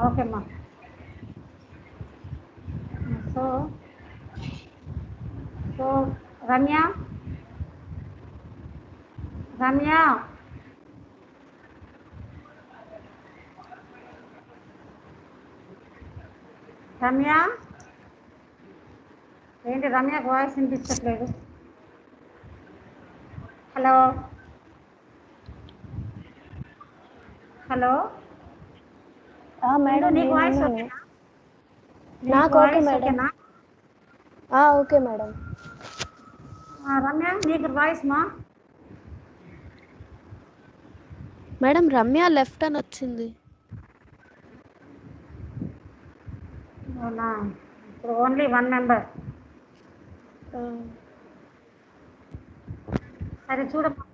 Okay అమ్మా. So so Ramya Ramya Ramya ఏంటి రమ్యకు వాయిస్ వినిపించట్లేదు? హలో హలో ఇందు మేడం నీకు వాయిస్ నేనున్నాను. ఓకేనా? నాకు ఓకే వాయిస్ మేడం. ఓకేనా? Okay madam. రమ్య నీకు వాయిస్ మా మేడం రమ్య లెఫ్ట్ అని వచ్చింది. అవునా? ఇప్పుడు ఓన్లీ 1 మెంబర్. సరే చూడమ్మా.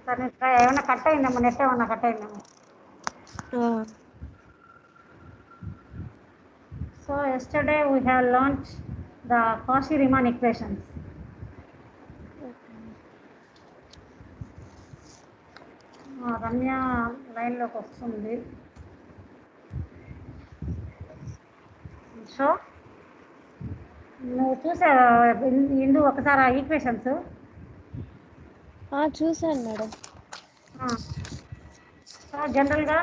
సరే ఏమన్నా కట్ అయిందమ్మా, నెట్ ఏమన్నా కట్ అయిందమ్మా. So yesterday we have launched the Cauchy-Riemann equations. Ramya లైన్లోకి వస్తుంది. సో నువ్వు చూసా ఇందు ఒకసారి ఆ ఈక్వేషన్స్? చూసాను మేడం. సో జనరల్గా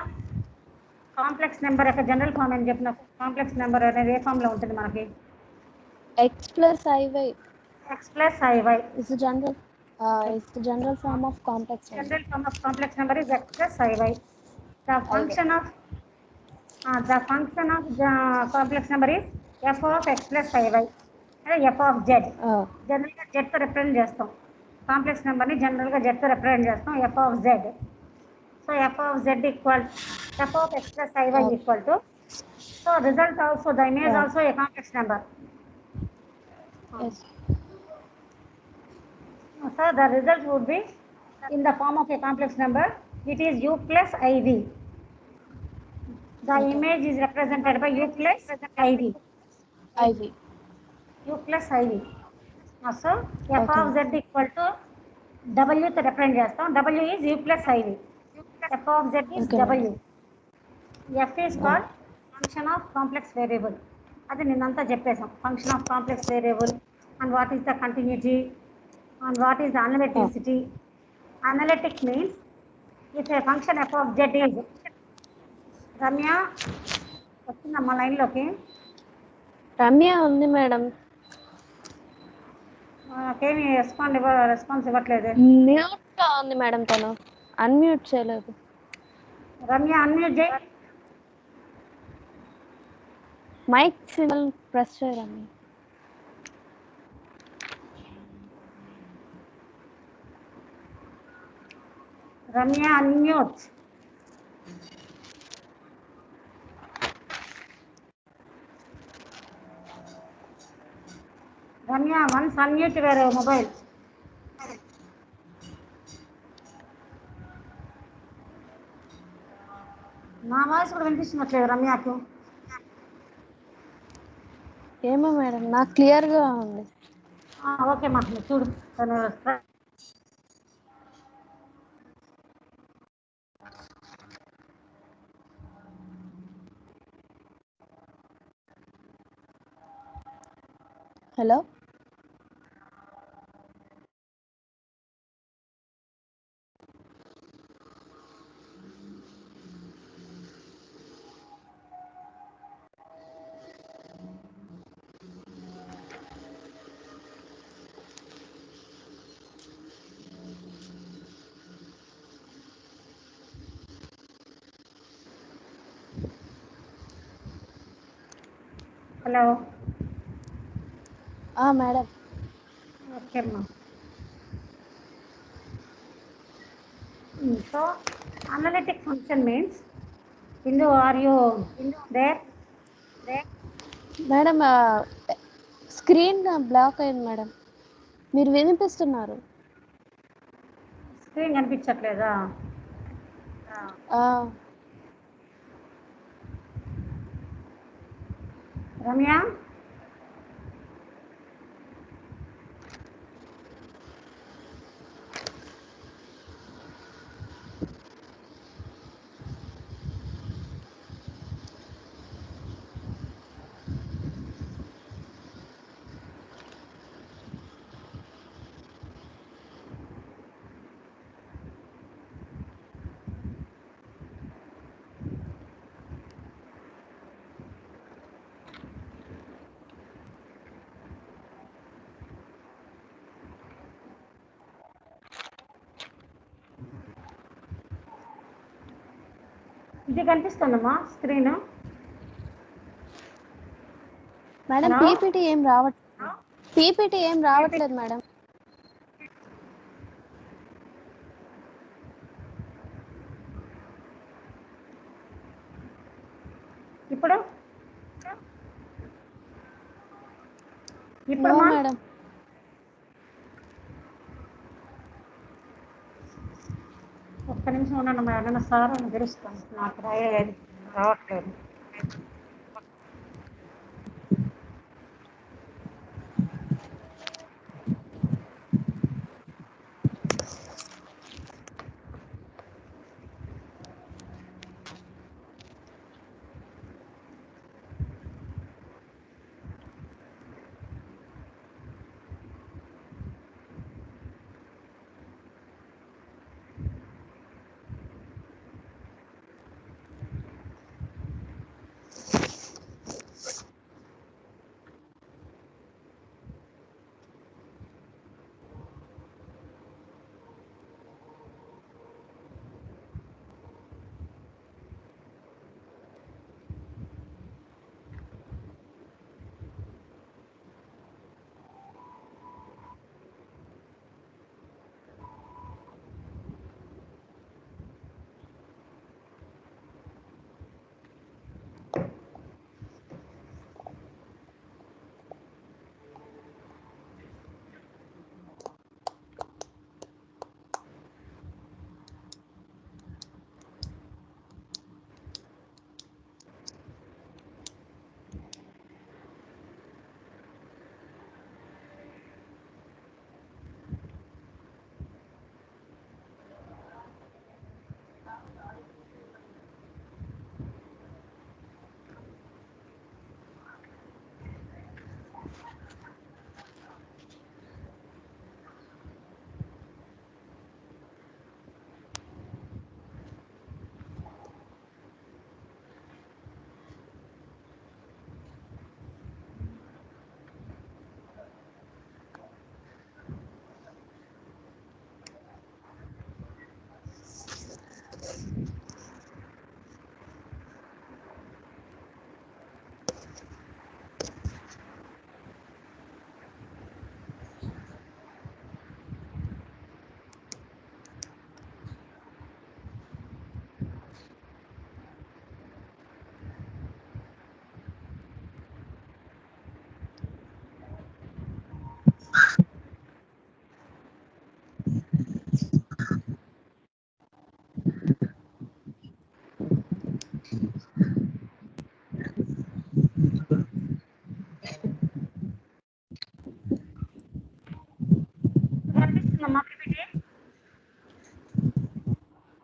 కాంప్లెక్స్ నెంబర్ యొక్క జనరల్ ఫామ్ అని చెప్పిన కాంప్లెక్స్ నెంబర్ అనేది ఏ ఫామ్లో ఉంటుంది మనకి? x plus iy. x plus iy is the general form of complex number. General form of complex number is x plus iy. The function of complex number is f of x plus iy. f of z. జనరల్గా జెడ్తో represent చేస్తాం. Complex నెంబర్ని జనరల్గా జెడ్తో represent చేస్తాం. f of z. So f of z equal f of x plus iy equal to, so result also, the image also a complex number. Yes. So the result would be in the form of a complex number. It is u plus iv. The image is represented by u plus iv. u plus iv. So f of z equal to w to represent చేస్తాం. w is u plus iv. f of z is w. f is called function of complex variable. అది నిన్నంతా చెప్పేసాం. Function of complex variable and what is the continuity and what is the analyticity. Analytic means if a function f of z is, Ramya వచ్చిందమ్మా లైన్లోకి? రమ్య ఉంది madam. ఏమి response ఇవ్వట్లేదు. Mute గా ఉంది madam, తను అన్మ్యూట్ చేయలేదు. రమ్య అన్మ్యూట్ చేయి. మైక్ సింబల్ ప్రెస్ చేయి Ramya. Ramya unmute. Ramya once unmute your mobile. నా వాయిస్ కూడా వినిపిస్తున్నట్లేదు రమ్యకు. ఏమో మేడం, నాకు క్లియర్ గా ఉంది. ఓకే మా చూడు. హలో. హలో. మేడం. ఓకే అమ్మా. So analytic function means, Indu are you there? Madam screen black అయింది మేడం. మీరు వినిపిస్తున్నారు. స్క్రీన్ కనిపించట్లేదా? రమ్య ఇది కనిపిస్తుందమ్మా స్క్రీన్. మేడం పీపీటీ ఏం రావట్లేదు మేడం. ఇప్పుడు నో మేడం. ఒక్క నిమిషం ఉన్నాను మేడం, సార్ అని తెలుస్తాను, నాకు రావట్లేదు.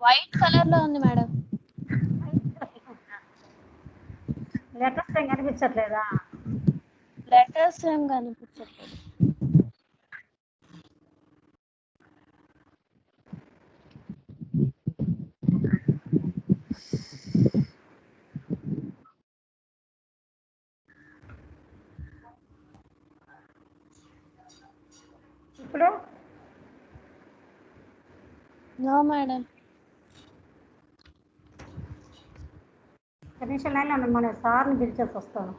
వైట్ కలర్ లో ఉంది మేడం. లెటర్స్ ఏం కనిపించట్లేదా? లెటర్స్ ఏం కనిపించట్లేదు. ఇప్పుడు నో మేడం. కనీసం లైన్లో ఉన్నాను, మన సార్ని పిలిచేసి వస్తాను.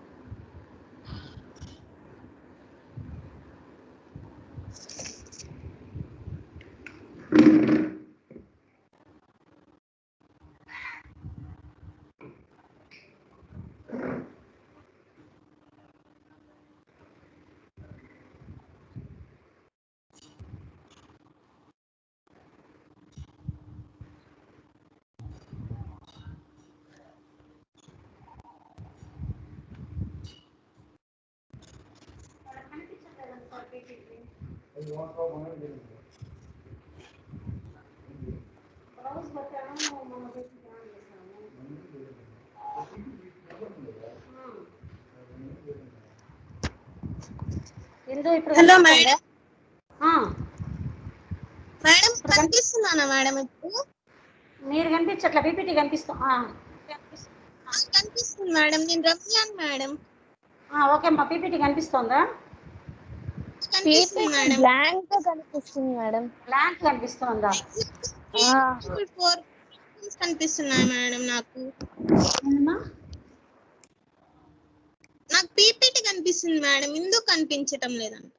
Hello madam. మేడం కనిపిస్తున్నానా మేడం? ఇప్పుడు మీరు కనిపించట్లా, పీపీటీ కనిపిస్తుంది మేడం. నేను రమ్యాన్ మేడం. ఓకే అమ్మా, పీపీటీ కనిపిస్తుందా? కనిపిస్తుంది మేడం. బ్లాంక్ కనిపిస్తుంది మేడం. బ్లాంక్ కనిపిస్తుందా? ప్రాబ్లమ్స్ కనిపిస్తున్నాయి మేడం నాకు. నాకు పీపీటీ కనిపిస్తుంది మేడం, ఎందుకు కనిపించటం లేదంట.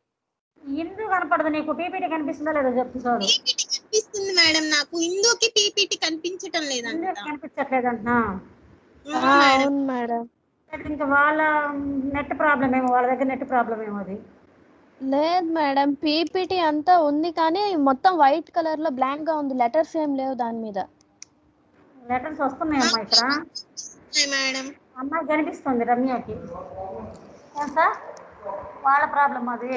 ఎందుకు కనపడదు నీకు? పీపీటీ కనిపిస్తుందా లేదో చెప్పు చూడు. పీపీటీ కనిపిస్తుంది మేడం నాకు, ఇందుకి పీపీటీ కనిపించటం లేదంట. ఎందుకు కనిపించట్లేదంటున్నా? అవును మేడం. ఇంకా వాళ్ళ నెట్ ప్రాబ్లం ఏమో, వాళ్ళ దగ్గర నెట్ ప్రాబ్లం ఏమో అది. లేదు మేడం, పీపీటీ అంతా ఉంది కానీ మొత్తం వైట్ కలర్ లో బ్లాంక్ గా ఉంది, లెటర్స్ ఏం లేవు దాని మీద. లెటర్స్ వస్తున్నాయమ్మా ఇక్కడ. మేడం అమ్మాయి కనిపిస్తుంది రమ్యకి. సార్ వాళ్ళ ప్రాబ్లం అది.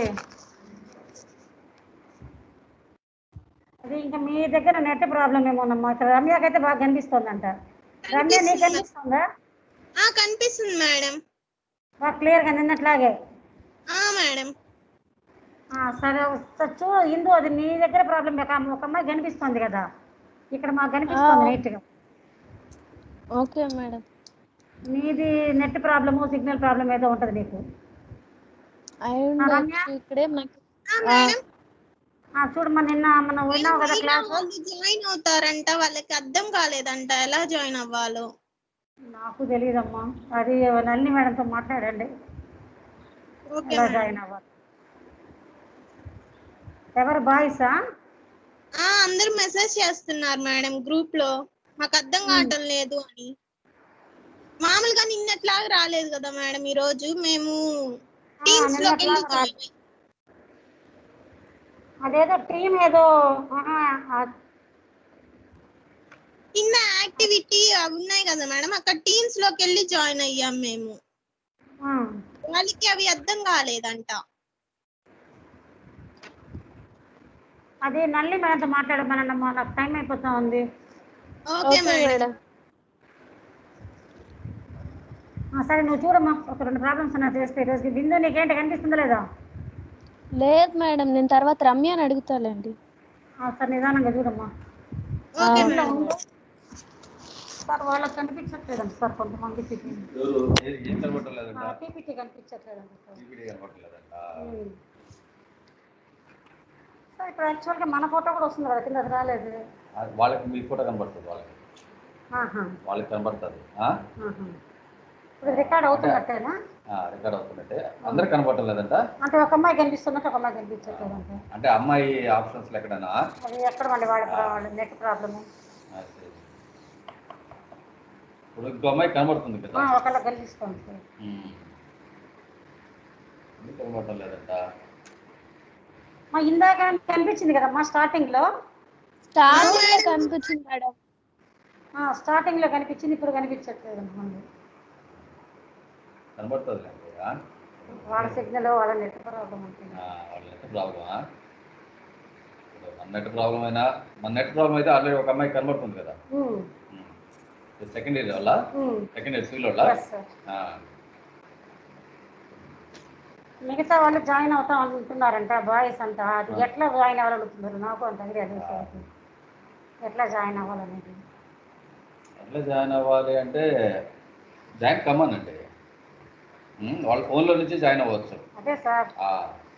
అది ఇంకా మీ దగ్గర నెట్ ప్రాబ్లం ఏమోనమ్మా. ఇక్కడ రమ్యకి అయితే బాగా కనిపిస్తుందంట. రమ్య నీకు కనిపిస్తుందా? కనిపిస్తుంది మేడం, బాగా క్లియర్గా నిన్నట్లాగే. మేడం సరే చూ ఇందు, అది నీ దగ్గర ప్రాబ్లం. ఒక అమ్మాయి కనిపిస్తుంది కదా, ఇక్కడ మాకు కనిపిస్తుంది నీట్గా. Okay madam. నీది నెట్ ప్రాబ్లము, సిగ్నల్ ప్రాబ్లం ఏదో ఉంటుంది నీకు. ఇక్కడే చూడమ్మా, నిన్న మనం విన్నావు కదా క్లాస్. జాయిన్ అవుతారంట, వాళ్ళకి అర్థం కాలేదంట ఎలా జాయిన్ అవ్వాలో. నాకు తెలియదమ్మా, అది నల్లి మేడంతో మాట్లాడండి ఎలా జాయిన్ అవ్వాలి. ఎవరు బాయ్సా? అందరూ మెసేజ్ చేస్తున్నారు మేడం గ్రూప్ లో, మాకు అర్థం కావటం లేదు అని. మామూలుగా నిన్నట్లాగా రాలేదు కదా మేడం, ఈ రోజు మేము టీమ్స్ లోకి వెళ్ళి అదేదో టీమ్ ఏదో కింద యాక్టివిటీ అవి ఉన్నాయి కదా మేడం, అక్కడ టీమ్స్ లోకి వెళ్ళి జాయిన్ అయ్యాం మేము. వాళ్ళకి అవి అర్థం కాలేదంట. అది నల్లి మేడంతో మాట్లాడమనమ్మా, నాకు టైం అయిపోతా ఉంది. Okay madam. సరే నువ్వు చూడమ్మా, ఒక 2 ప్రాబ్లమ్స్ ఉన్నా చేస్తే ఈరోజు. బిందు నీకేంటి కనిపిస్తుందా లేదా? లేదు మేడం, నేను తర్వాత రమ్యని అడుగుతాలేండి. సరే నిదానంగా చూడమ్మా. సార్ వాళ్ళకి కనిపించట్లేదండి సార్, కొంతమందికి పీపీటీ కనిపించట్లేదండి సార్. ఇప్పుడు యాక్చువల్గా మన ఫోటో కూడా వస్తుంది కదా కింద, అది రాలేదు. వాళ్ళకి మీ ఫోటో కనబడుతుంది, వాళ్ళకి కనబడుతుంది. ఇప్పుడు రికార్డ్ అవుతున్నట్టేనా? రికార్డ్ అవుతున్నట్టే, అందరికి కనబడటం లేదంట. అంటే ఒక అమ్మాయి కనిపిస్తున్నట్టు, ఒక అమ్మాయి కనిపించట్లేదంట. అంటే అమ్మాయి ఆప్షన్స్ ఎక్కడన్నా అది ఎక్కడ మళ్ళీ వాళ్ళ నెట్ ప్రాబ్లము. ఇప్పుడు ఇంకో అమ్మాయి కనబడుతుంది కదా, ఒకళ్ళ కనిపిస్తుంది సార్. కనబడటం లేదంట. ఇందాక కనిపించింది కదమ్మా స్టార్టింగ్ లో. కనిపించింది మేడం, స్టార్టింగ్ లో కనిపించింది, ఇప్పుడు కనిపించట్లేదు. కనబడుతుంది వాళ్ళ సిగ్నల్, వాళ్ళ నెట్ ప్రాబ్లం ఉంటుంది. వాళ్ళ నెట్ ప్రాబ్లమా? మన నెట్ ప్రాబ్లం అయినా, మన నెట్ ప్రాబ్లం అయితే ఆల్రెడీ ఒక అమ్మాయి కనబడుతుంది కదా. సెకండ్ ఇయర్ వాళ్ళ, సెకండ్ ఇయర్ సివిల్ వాళ్ళ. మిగతా వాళ్ళు జాయిన్ అవుతాం అనుకుంటున్నారంట, బాయ్స్ అంట. అది ఎట్లా జాయిన్ అవ్వాలనుకుంటున్నారు? నాకు అంత ఐడియా లేదు. ఎట్లా జాయిన్ అవ్వాలనేది. ఎట్లా జాయిన్ అవ్వాలి అంటే జాయిన్ కమ్మన్ అండి, వాళ్ళ ఫోన్లో నుంచి జాయిన్ అవ్వచ్చు. అదే సార్,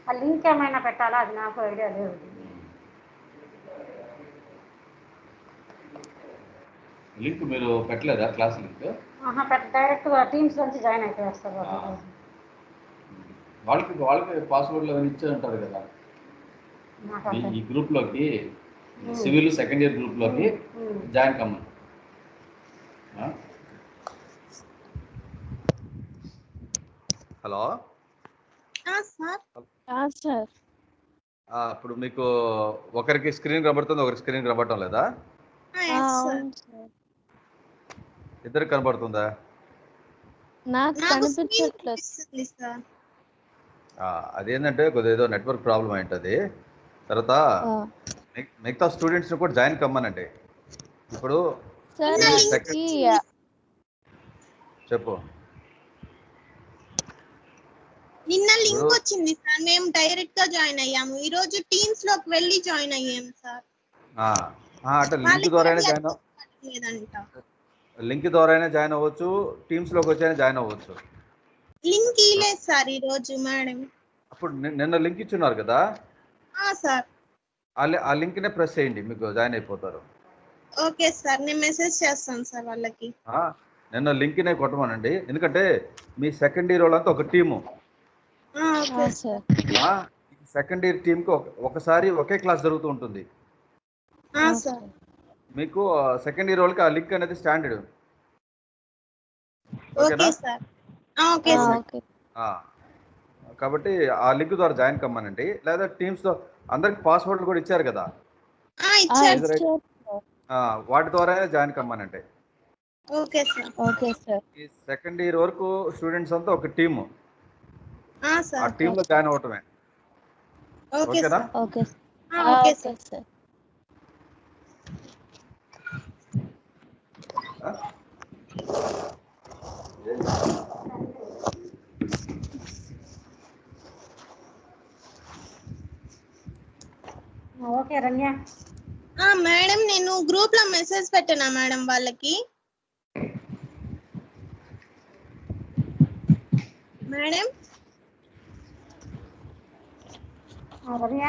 ఆ లింక్ ఏమైనా పెట్టాలా? అది నాకు ఐడియా లేదు. లింక్ మీరు పెట్టలేదా? క్లాస్ లింక్ డైరెక్ట్ టీమ్స్ నుంచి జాయిన్ అయిపోయారు సార్. వాళ్ళకి పాస్వర్డ్లు అవన్నీ ఇచ్చే ఉంటారు కదా. ఈ గ్రూప్లోకి, సివిల్ సెకండ్ ఇయర్ గ్రూప్లోకి జాయిన్ కమ్మన్. Hello sir. ఇప్పుడు మీకు ఒకరికి స్క్రీన్ కనబడుతుంది, ఒకరికి స్క్రీన్ కనబడటం లేదా? ఇద్దరికి కనబడుతుందా? నాకు కనిపించట్లేదు. అదేంటంటే కొద్దిగా ఏదో నెట్వర్క్ ప్రాబ్లం అయింటుంది. తర్వాత మిగతా స్టూడెంట్స్ని కూడా జాయిన్ కమ్మనండి. ఇప్పుడు చెప్పు. నిన్న లింక్ వచ్చింది సార్, మేము డైరెక్ట్ గా జాయిన్ అయ్యాము. ఈ రోజు టీమ్స్ లోకి వెళ్ళి జాయిన్ అయ్యాము సార్. అంటే లింక్ ద్వారానే జాయిన్ అవ్వచ్చు, టీమ్స్ లోకి వచ్చైనా జాయిన్ అవ్వచ్చు. లింక్ ఇలేదు సార్ ఈ రోజు మేడం. అప్పుడు నిన్న లింక్ ఇచ్చున్నారు కదా సార్, ఆ లింక్ నే ప్రెస్ చేయండి, మీకు జాయిన్ అయిపోతారు. ఓకే సార్, నేను మెసేజ్ చేస్తాను సార్ వాళ్ళకి. నిన్న లింక్నే కొట్టమనండి, ఎందుకంటే మీ సెకండ్ ఇయర్ వాళ్ళంతా ఒక team. Okay sir. Second year టీంకి ఒకసారి ఒకే క్లాస్ జరుగుతూ ఉంటుంది. సార్ మీకు సెకండ్ ఇయర్ వాళ్ళకి ఆ లింక్ అనేది standard. Okay sir. Okay sir. కాబట్టి ఆ లింక్ ద్వారా జాయిన్ కమ్మనండి, లేదా టీమ్స్ తో అందరికి పాస్వర్డ్లు కూడా ఇచ్చారు కదా, వాటి ద్వారా జాయిన్ కమ్మనండి. Okay sir. Okay sir. ఈ సెకండ్ ఇయర్ వరకు స్టూడెంట్స్ అంతా ఒక టీము, ఆ సార్ టీమ్ లో జాయిన్ అవటమే. ఓకేనా? Okay okay sir. Okay Ramya. Madam నేను గ్రూప్ లో మెసేజ్ పెట్టానా మేడం వాళ్ళకి? మేడం రమ్య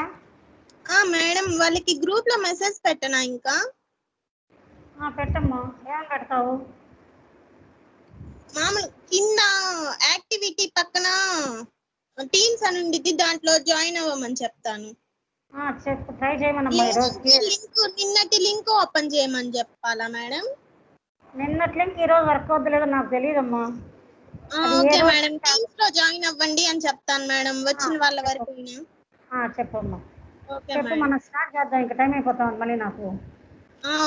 మేడం వాళ్ళకి గ్రూప్ లో మెసేజ్ పెట్టానా ఇంకా? పెట్టమ్మా. ఏమని పెడతావు? మామూలు కింద యాక్టివిటీ పక్కన టీమ్స్ అని ఉండిద్ది, దాంట్లో జాయిన్ అవ్వమని చెప్తాను. చెప్పు, ట్రై చేయమనమ్మా. నిన్నటి లింక్ ఓపెన్ చేయమని చెప్పాలా మేడం? నిన్నటి లింక్ ఈరోజు వర్క్ అవుతలేదో నాకు తెలియదమ్మా. ఓకే మేడం, టీమ్స్ లో జాయిన్ అవ్వండి అని చెప్తాను మేడం వచ్చిన వాళ్ళ వరకు. చెప్పమ్మా. ఓకే చెప్పు, మేడం. మనం స్టార్ట్ చేద్దాం, ఇంకా టైం అయిపోతాం మళ్ళీ నాకు.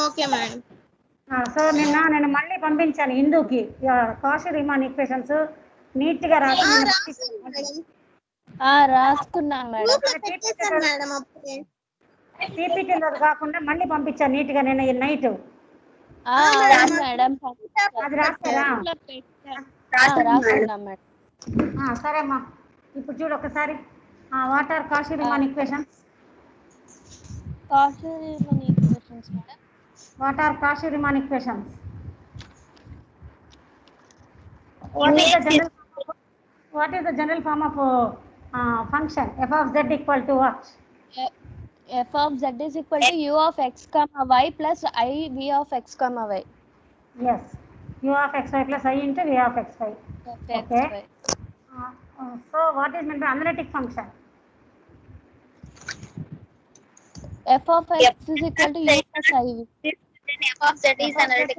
Okay madam. సో నేను మళ్ళీ పంపించాను హిందూకి కాషి రీమాన్ ఈక్వేషన్స్ నీట్ గా రాసుకున్నాను మేడం. పీపీటీలో కాకుండా మళ్ళీ పంపించాను నీట్ గా నేను నైట్. మేడం అది రాస్తారా? రాసుకున్నాం మేడం. సరే అమ్మా, ఇప్పుడు చూడు ఒకసారి. What are Cauchy Riemann equations? Cauchy Riemann equations madam. What are Cauchy Riemann equations? What is the general form of function f of z equal to what? F of z is equal to u of x comma y plus I v of x comma y. Yes, u of x y plus I into v of x y. Okay. So what is meant by analytic function? F of x is equal to u plus I v. F of z is analytic.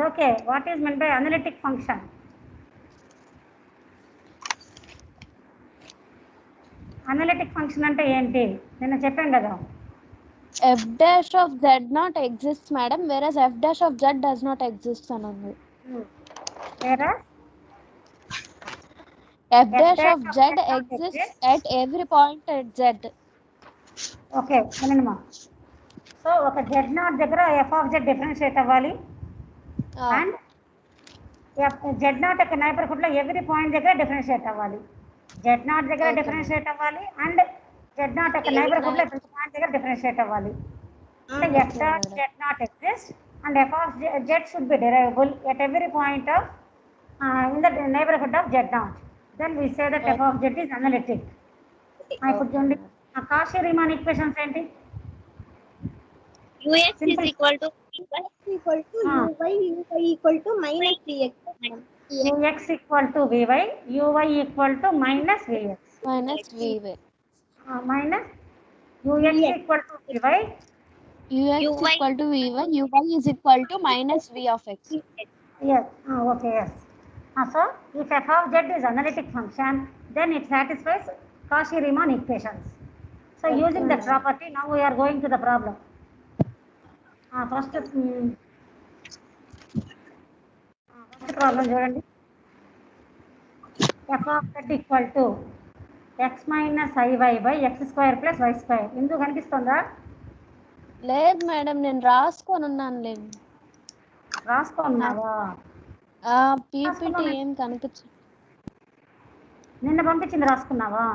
Okay. What is meant by analytic function? Analytic function అంటే ఏంటి? నేను చెప్పాను కదా. F dash of z not exists madam, whereas f dash of z does not exist anandi. Whereas f dash of z exists at every point at z. Okay, వినండిమా. So ఒక z0 దగ్గర f of z differentiate అవ్వాలి, and z0 యొక్క neighbourhood లో every point దగ్గర differentiate అవ్వాలి. z0 దగ్గర differentiate అవ్వాలి అండ్ z0 యొక్క నైబర్హుడ్ లో ప్రతి పాయింట్ దగ్గర డిఫరెన్షియేట్ అవ్వాలి. అంటే f dot z0 exists and f of z should be derivable at every point of in the neighborhood of z0. Then we say that f of z is analytic. ఇప్పుడు చూడండి, Cauchy Riemann equations ఏంటి? ux is equal to uy equal to minus 3x. ux equal to vy, uy equal to minus vx. Minus vy. Minus ux equal to vy. ux equal to vy, uy is equal to minus v of x. Yes. Okay. Yes. So if f of z is analytic function, then it satisfies Cauchy Riemann equations. So using that property, now we are going to the problem. First problem చూడండి. f of z equal to x minus iy by x square plus y square. ఎందుకు కనిపిస్తుందా? లేదు madam, నేను రాసుకొని ఉన్నాను లేదు. రాసుకున్నావా? PPT ఏం కనిపించదు. నిన్న పంపించింది రాసుకున్నావా?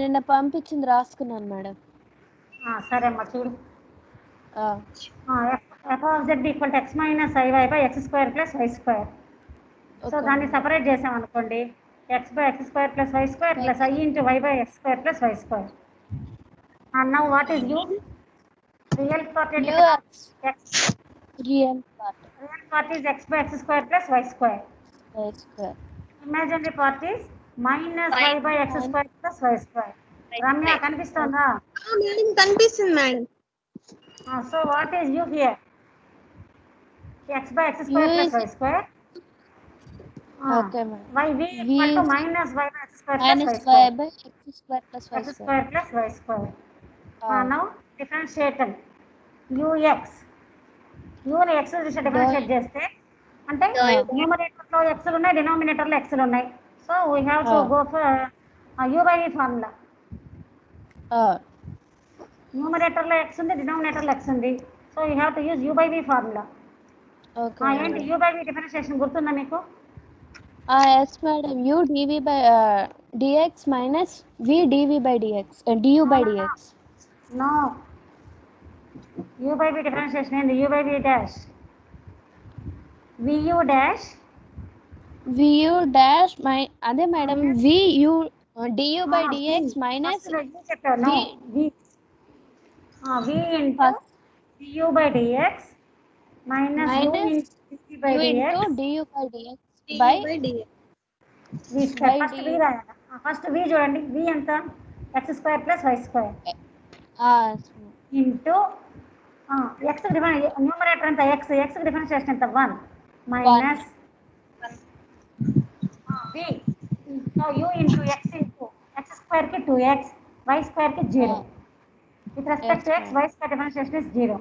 నిన్న పంపించింది రాసుకున్నాను మేడం. సరే అమ్మా చూడు. f of z equal to x minus iy by x square plus y square. So దాన్ని సెపరేట్ చేసాం అనుకోండి, x by x square plus y square plus I into y by x square plus y square. And now what is u? Real part ఏంటి U కదా? x X. real part Real part is x by x square plus y square. y square. Imaginary part is minus y by x Minus square plus y square. Ramya కనిపిస్తుందా? Madam కనిపిస్తుంది madam. So what is u here? X by x U square plus is y square. okay, ma'am. Y v V equal to is minus y by x square plus minus y y square. by x square plus y X square. square plus y square. Now differentiate ux. u ని x దిశ differentiate చేస్తే అంటే numerator లో x లు ఉన్నాయి, denominator లో x లు ఉన్నాయి. So we have to go for u by v formula. Numerator లో x ఉంది, డినామినేటర్ లో x ఉంది. So you have to use u by v formula. Okay. ఏంటి u by v డిఫరెన్షియేషన్ గుర్తుందా మీకు? Yes, madam. U dv by dx minus v dv by dx du by dx. No. u by v differentiation ఏంది? u by v dash. vu dash Vu dash my అదే madam vu du by dx minus చెప్పాను v into du by dx minus u minus into by u dx into du by dx by v square. First v రాయాలి. First v చూడండి, v ఎంత? x square plus y square into x numerator ఎంత? x కి differentiation ఎంత? 1 minus v. So u into x square కి 2x, y square కి 0. With respect to x, y square differentiation is 0.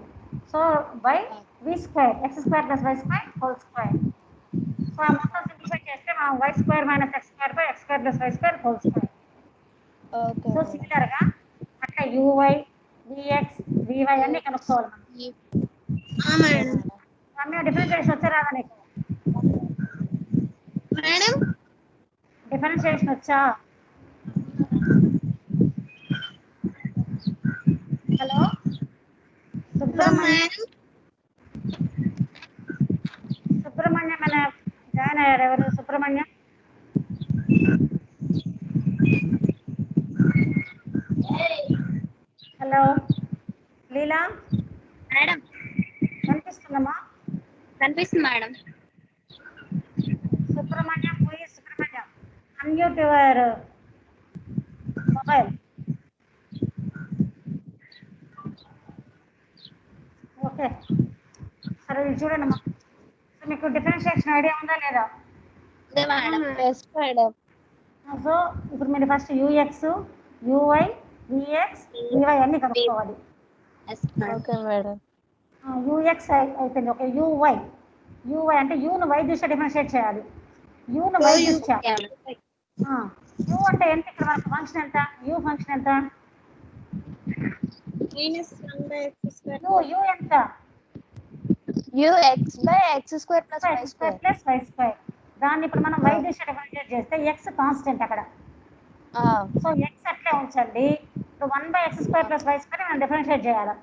So by v square, x square plus y square whole square. So I want to simplify చేస్తే మనం y square minus x square by x square plus y square whole square. okay. So similar గా అట్లా uy, vx, vy అన్ని కనుక్కోవాలి మనం. Madam. Ramya differentiation వచ్చా రాదా నీకు? మేడం డిఫరెన్షియేషన్ వచ్చా? హలో సుబ్రహ్మణ్యం. సుబ్రహ్మణ్యం మన జాయిన్ అయ్యారు. ఎవరు సుబ్రహ్మణ్యం? హలో లీలా మేడం కనిపిస్తుందమ్మా? కనిపిస్తుంది మేడం. సుబ్రహ్మణ్యం పోయి Subrahmanyam unmute your mobile. Okay సరే ఇది చూడండి అమ్మా. సో మీకు డిఫరెన్షియేషన్ ఐడియా ఉందా లేదా? yes madam. సో ఇప్పుడు మీరు first UX, UI, vx, VY అన్ని కనుక్కోవాలి. okay madam. యూఎక్స్ అయిపోయింది. Okay UI. యూవై అంటే యూను వై దిశ డిఫరెన్షియేట్ చేయాలి. యూను వై దిశ. యూ అంటే ఎంత? ఇక్కడ మనకు ఫంక్షన్ ఎంత? యూ ఫంక్షన్ ఎంత? యూ ఎంత? u x by x square plus y x square. Plus Y square. దాన్ని ఇప్పుడు మనం వై దిశ డిఫరెన్షియేట్ చేస్తే ఎక్స్ కాన్స్టెంట్ అక్కడ. సో ఎక్స్ అట్లే ఉంచండి. ఇప్పుడు 1/x square plus Y square మనం డిఫరెన్షియేట్ చేయాలి.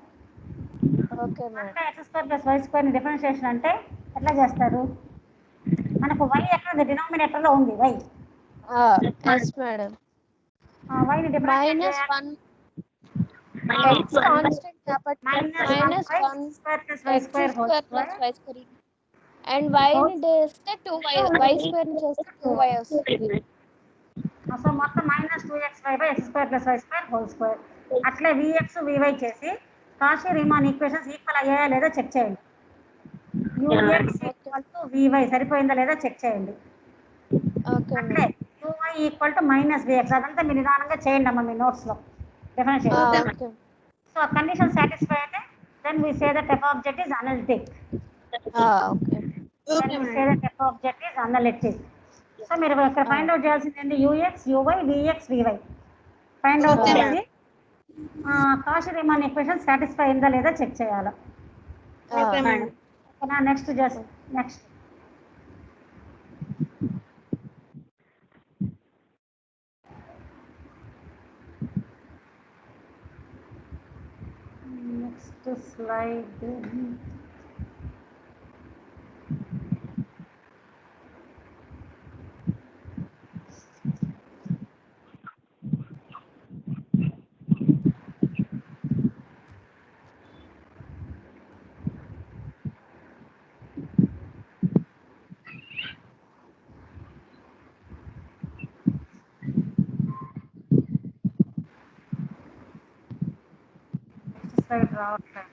okay madam. 1/x square plus Y square ని డిఫరెన్షియేషన్ అంటే ఎట్లా చేస్తారు? మనకు y ఎక్కడ డినామినేటర్ లో ఉంది y. yes madam. y ని డిఫరెన్షియేట్ minus చేయాలి. 1 x constant కాబట్టి minus 1 square plus x square plus y square and y ని చేస్తే 2y y square ని చేస్తే 2y వస్తుంది. సో మొత్తం minus 2xy by X square plus Y square whole square. అట్లే విఎక్స్ వివై చేసి కాషీ రీమాన్ ఈక్వేషన్స్ ఈక్వల్ అయ్యాయా లేదా చెక్ చేయండి. యూఎక్స్ ఈక్వల్ టు వివై సరిపోయిందా లేదా చెక్ చేయండి. okay అట్లే U Y equal to minus V X. అదంతా మీరు నిదానంగా చేయండి అమ్మ మీ నోట్స్ లో డిఫరెన్షియేషన్. okay. సో ఆ కండిషన్ సాటిస్ఫై అయితే then we say that f of z is analytic. okay. Then we say that f of z is analytic. So మీరు ఇక్కడ ఫైండ్ అవుట్ చేయాల్సింది ఏంటి? UX, UI, vx, VY find out చేసి Cauchy Riemann equation satisfy అయిందా లేదా check చేయాలి. Next just next slide. Side రావట్లేదు.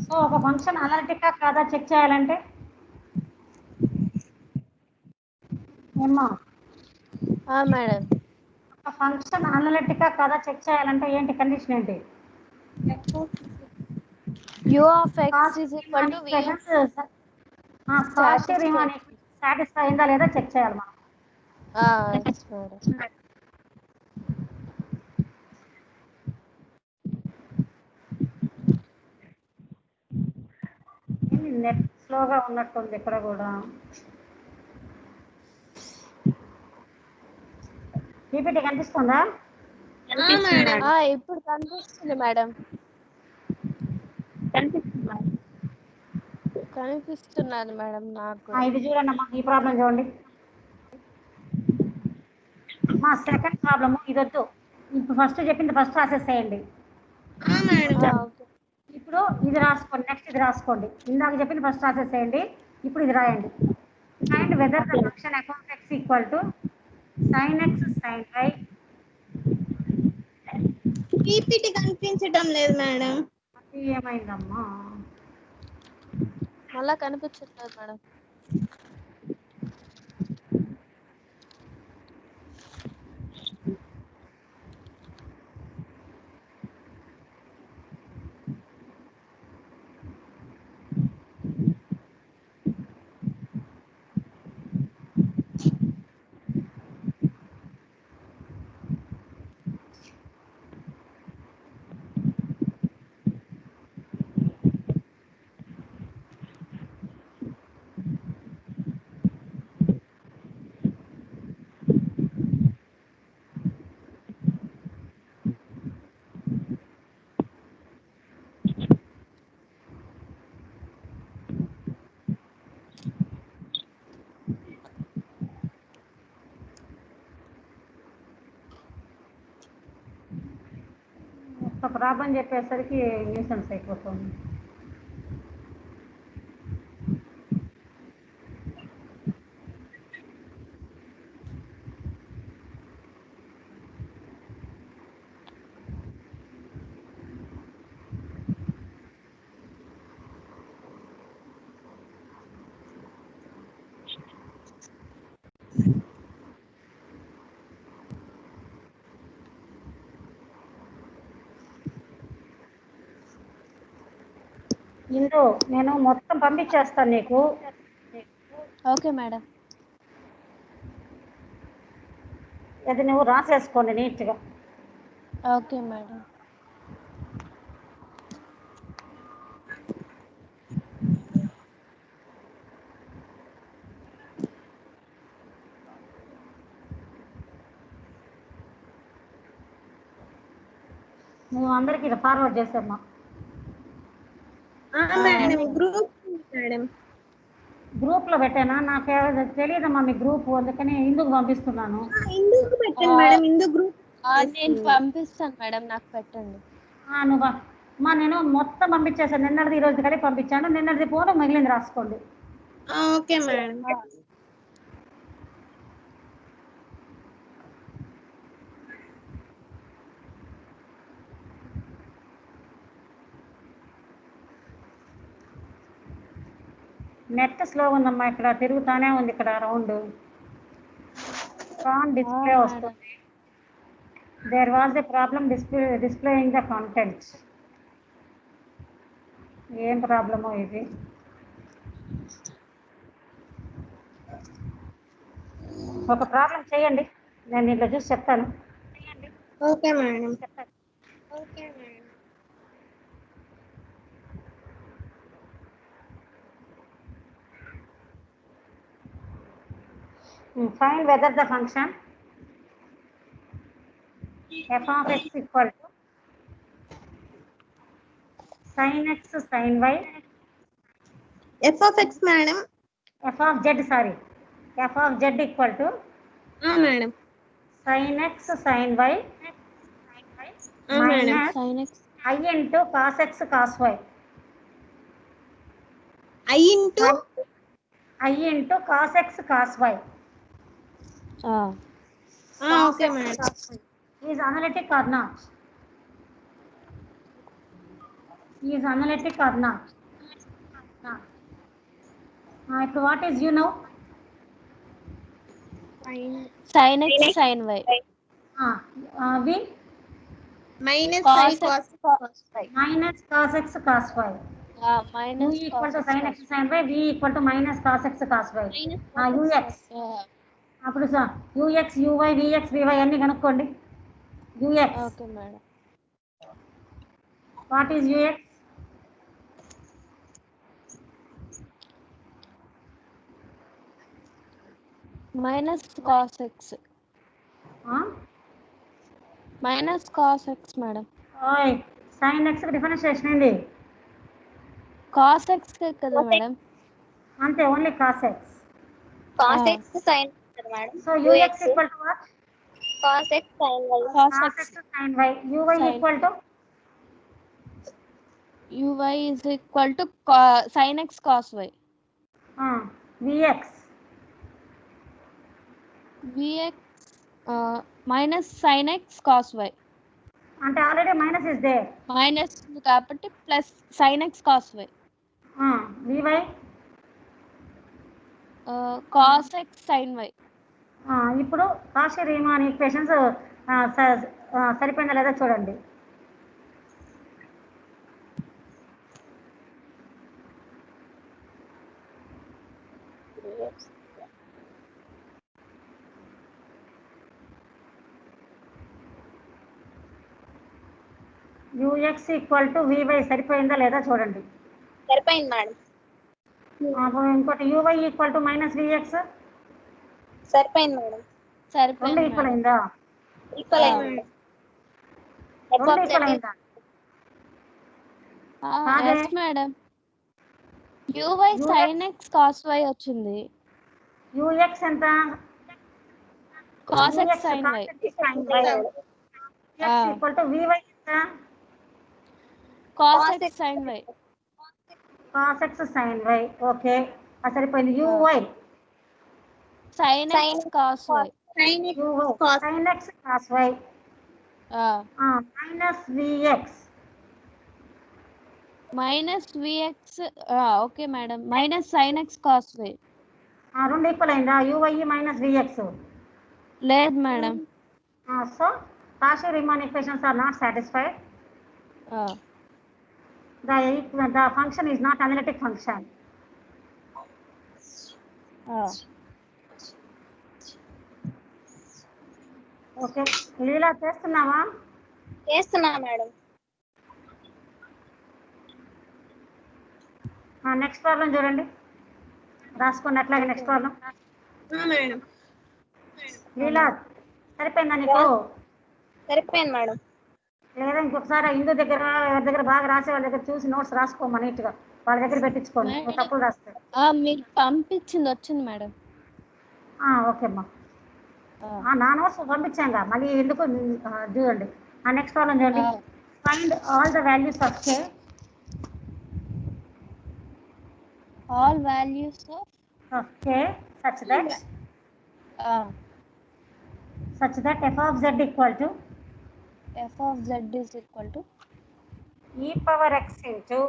So ఒక ఫంక్షన్ అనలిటికా కాదా చెక్ చేయాలంటే ఏమ్మా మేడం ఒక ఫంక్షన్ అనలిటికా కాదా చెక్ చేయాలంటే ఏంటి కండిషన్ ఏంటి? u of x is equal to v of Cauchy Riemann satisfy అయిందా లేదా చెక్ చేయాలి మనం. yes madam. నెట్ స్లోగా ఉన్నట్టుంది ఇక్కడ కూడా. పీపీటీ కనిపిస్తుందా? ఇప్పుడు కనిపిస్తుంది మేడం. కనిపిస్తున్నది మేడం నాకు. ఇది చూడండి అమ్మా, ఈ ప్రాబ్లం చూడండి. మా సెకండ్ ప్రాబ్లము ఇది వద్దు, ఇప్పుడు ఫస్ట్ చెప్పింది ఫస్ట్ రాసేసేయండి. ఇప్పుడు ఇది రాసుకోండి, నెక్స్ట్ ఇది రాసుకోండి. ఇందాక చెప్పింది ఫస్ట్ రాసేసేయండి, ఇప్పుడు ఇది రాయండి. Find whether the function f of x equal to sin x sin y. PPT కనిపించడం లేదు మేడం. అది ఏమైందమ్మా? మళ్ళా కనిపించట్లేదు మేడం. ఒక ప్రాబ్లం చెప్పేసరికి న్యూసెన్స్ అయిపోతుంది. ఇందు నేను మొత్తం పంపించేస్తాను నీకు. Okay madam. అది నువ్వు రాసేసుకోండి నీట్గా. Okay madam. నువ్వు అందరికి ఫార్వర్డ్ చేసామ్మా. గ్రూప్ లో పెట్టానా? నాకు తెలియదమ్మా మీ గ్రూప్, అందుకని ఇందుకు పంపిస్తున్నాను. నేను పంపిస్తాను మేడం, నాకు పెట్టండి. నువ్వు నేను మొత్తం పంపించేసాను. నిన్నటిది ఈరోజు కలిపి పంపించాను. నిన్నటిది పోను, మిగిలింది రాసుకోండి. Okay madam. నెట్ స్లో ఉందమ్మా, ఇక్కడ తిరుగుతానే ఉంది, ఇక్కడ రౌండ్ డిస్ప్లే వస్తుంది. There was the problem displaying the contents. ఏం ప్రాబ్లమో ఇది. ఒక ప్రాబ్లం చేయండి, నేను ఇట్లా చూసి చెప్తాను. Okay madam. Find whether the function f of x equal to sin x sin y, F of X madam. f of z, sorry, f of z equal to madam. sin x sin y madam. minus sin x I into cos x cos y. I into I into cos x cos y. Okay madam. Is analytic or not? Is analytic or not? Not. ఇప్పుడు what is you know? sin x sin y V minus cos I x cos cos y minus cos x cos y. U minus equal to cos sin x sin y, V equal to minus cos x cos y. Ux. అప్పుడు ux uy vx vy అన్ని కనుక్కోండి. ux. Okay madam. What is ux? minus cos x minus cos x madam. ఓయ్ sin x కి differentiation ఏంది? cos x కదా madam. అంతే, only cos x. cos x sin madam. So ux equal to what? cos x sin y. cos Cos x x sin y. Uy Sin. equal to uy is equal to sin x cos y. vx. vx minus sin x cos y. అంటే already minus is there. Minus కాబట్టి plus sin x cos y. vy. cos x sin y. ఇప్పుడు Cauchy Riemann equations సరిపోయిందా లేదా చూడండి. ux equal to vy సరిపోయిందా లేదా చూడండి. సరిపోయింది మేడం. అప్పుడు ఇంకోటి uy equal to minus vx సరిపోయింది మేడం. రెండు సరిపోయింది ఈక్వల్ మేడం. అయిందా? ఈక్వల్ అయింది మేడం. రెండు ఈక్వల్ అయిందా? కాదే. yes madam. uy sin x cos y వచ్చింది. ux ఎంత? cos x sin y. Equal to vy ఎంత? cos x sin y. cos x sin y. Okay, అది సరిపోయింది. uy sin x cos y. Sine uy sin x cos y minus vx minus vx okay madam. Minus sin x cos y. రెండు equal అయిందా? uy మైనస్ vx. లేదు మేడం. So Cauchy Riemann equations are not satisfied. The function is not analytic function. Okay, Leela చేస్తున్నావా? చేస్తున్నా madam. Next problem చూడండి, రాసుకోండి అట్లాగే. Next problem madam. లీలా సరిపోయిందా నీకు? సరిపోయింది మేడం. లేదా ఇంకొకసారి ఇందు దగ్గర ఎవరి దగ్గర బాగా రాసే వాళ్ళ దగ్గర చూసి నోట్స్ రాసుకోమా నీట్గా, వాళ్ళ దగ్గర పెట్టించుకోండి నువ్వు తప్పులు రాస్తే. మీరు పంపించింది వచ్చింది మేడం. ఓకే అమ్మా, నా నోట్స్ పంపించాంగా, మళ్ళీ ఎందుకు చూడండి. నెక్స్ట్ ప్రాబ్లం చూడండి. Find all the values of k. all values of k such that f of z equal to f of z is equal to e power x into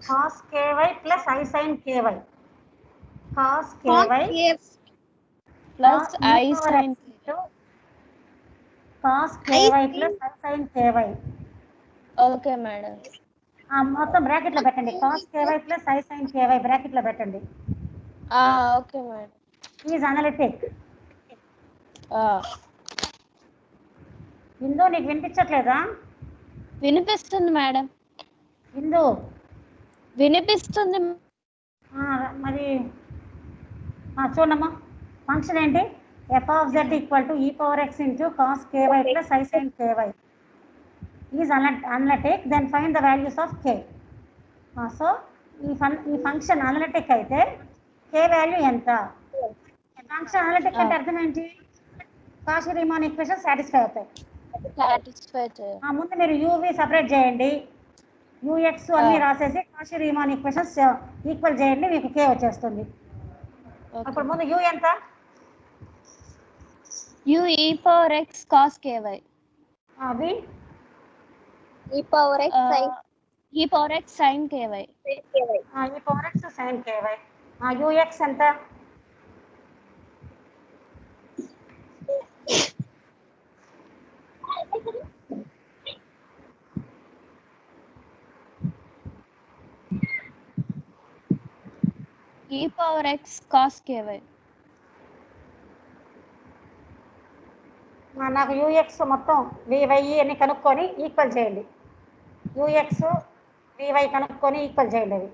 cos ky plus I sin ky. cos ky plus I sin cos ky plus I sin ky. Okay madam. మొత్తం bracket లో పెట్టండి. cos ky plus I sin ky bracket లో పెట్టండి. Okay madam. Is analytic. Indu నీకు వినిపించట్లేదా? వినిపిస్తుంది madam. ఇందు వినిపిస్తుంది. మరి చూడమ్మా ఫంక్షన్ ఏంటి F of Z equal to E power X into cos K Y plus I sine K Y is analytic then find the values of K. So ఈ ఫంక్షన్ అనలిటిక్ అయితే K value ఎంత? ఫంక్షన్ అనలిటిక్ అంటే అర్థం ఏంటి? Cauchy Riemann equation satisfy అవుతాయి. ముందు మీరు UV separate చేయండి, యూఎక్స్ అన్ని రాసేసి కాషి రీమాన్ ఈక్వేషన్స్ ఈక్వల్ చేయండి, మీకు కే వచ్చేస్తుంది. అప్పుడు ముందు యూ ఎంత? యూ ఈ పవర్ ఎక్స్ కాస్ కేవై. అవి e power x sine e power x sine k y. E power x sine k y. U x ఎంత? E power x cos k y. నాకు యూఎక్స్ మొత్తం వివై అని కనుక్కొని ఈక్వల్ చేయండి. యూఎక్స్ వివై కనుక్కొని ఈక్వల్ చేయండి. అవి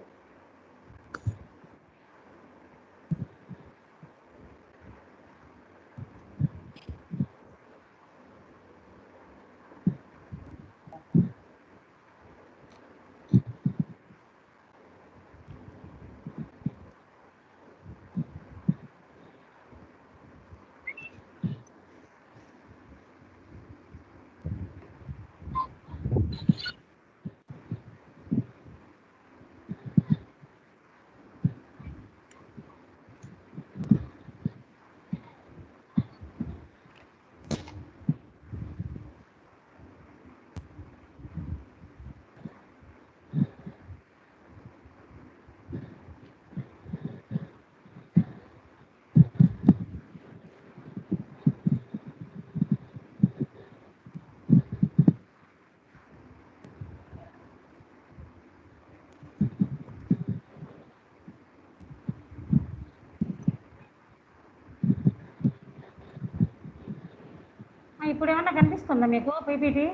ఇప్పుడు ఏమన్నా కనిపిస్తుందా మీకు పీపీటీ?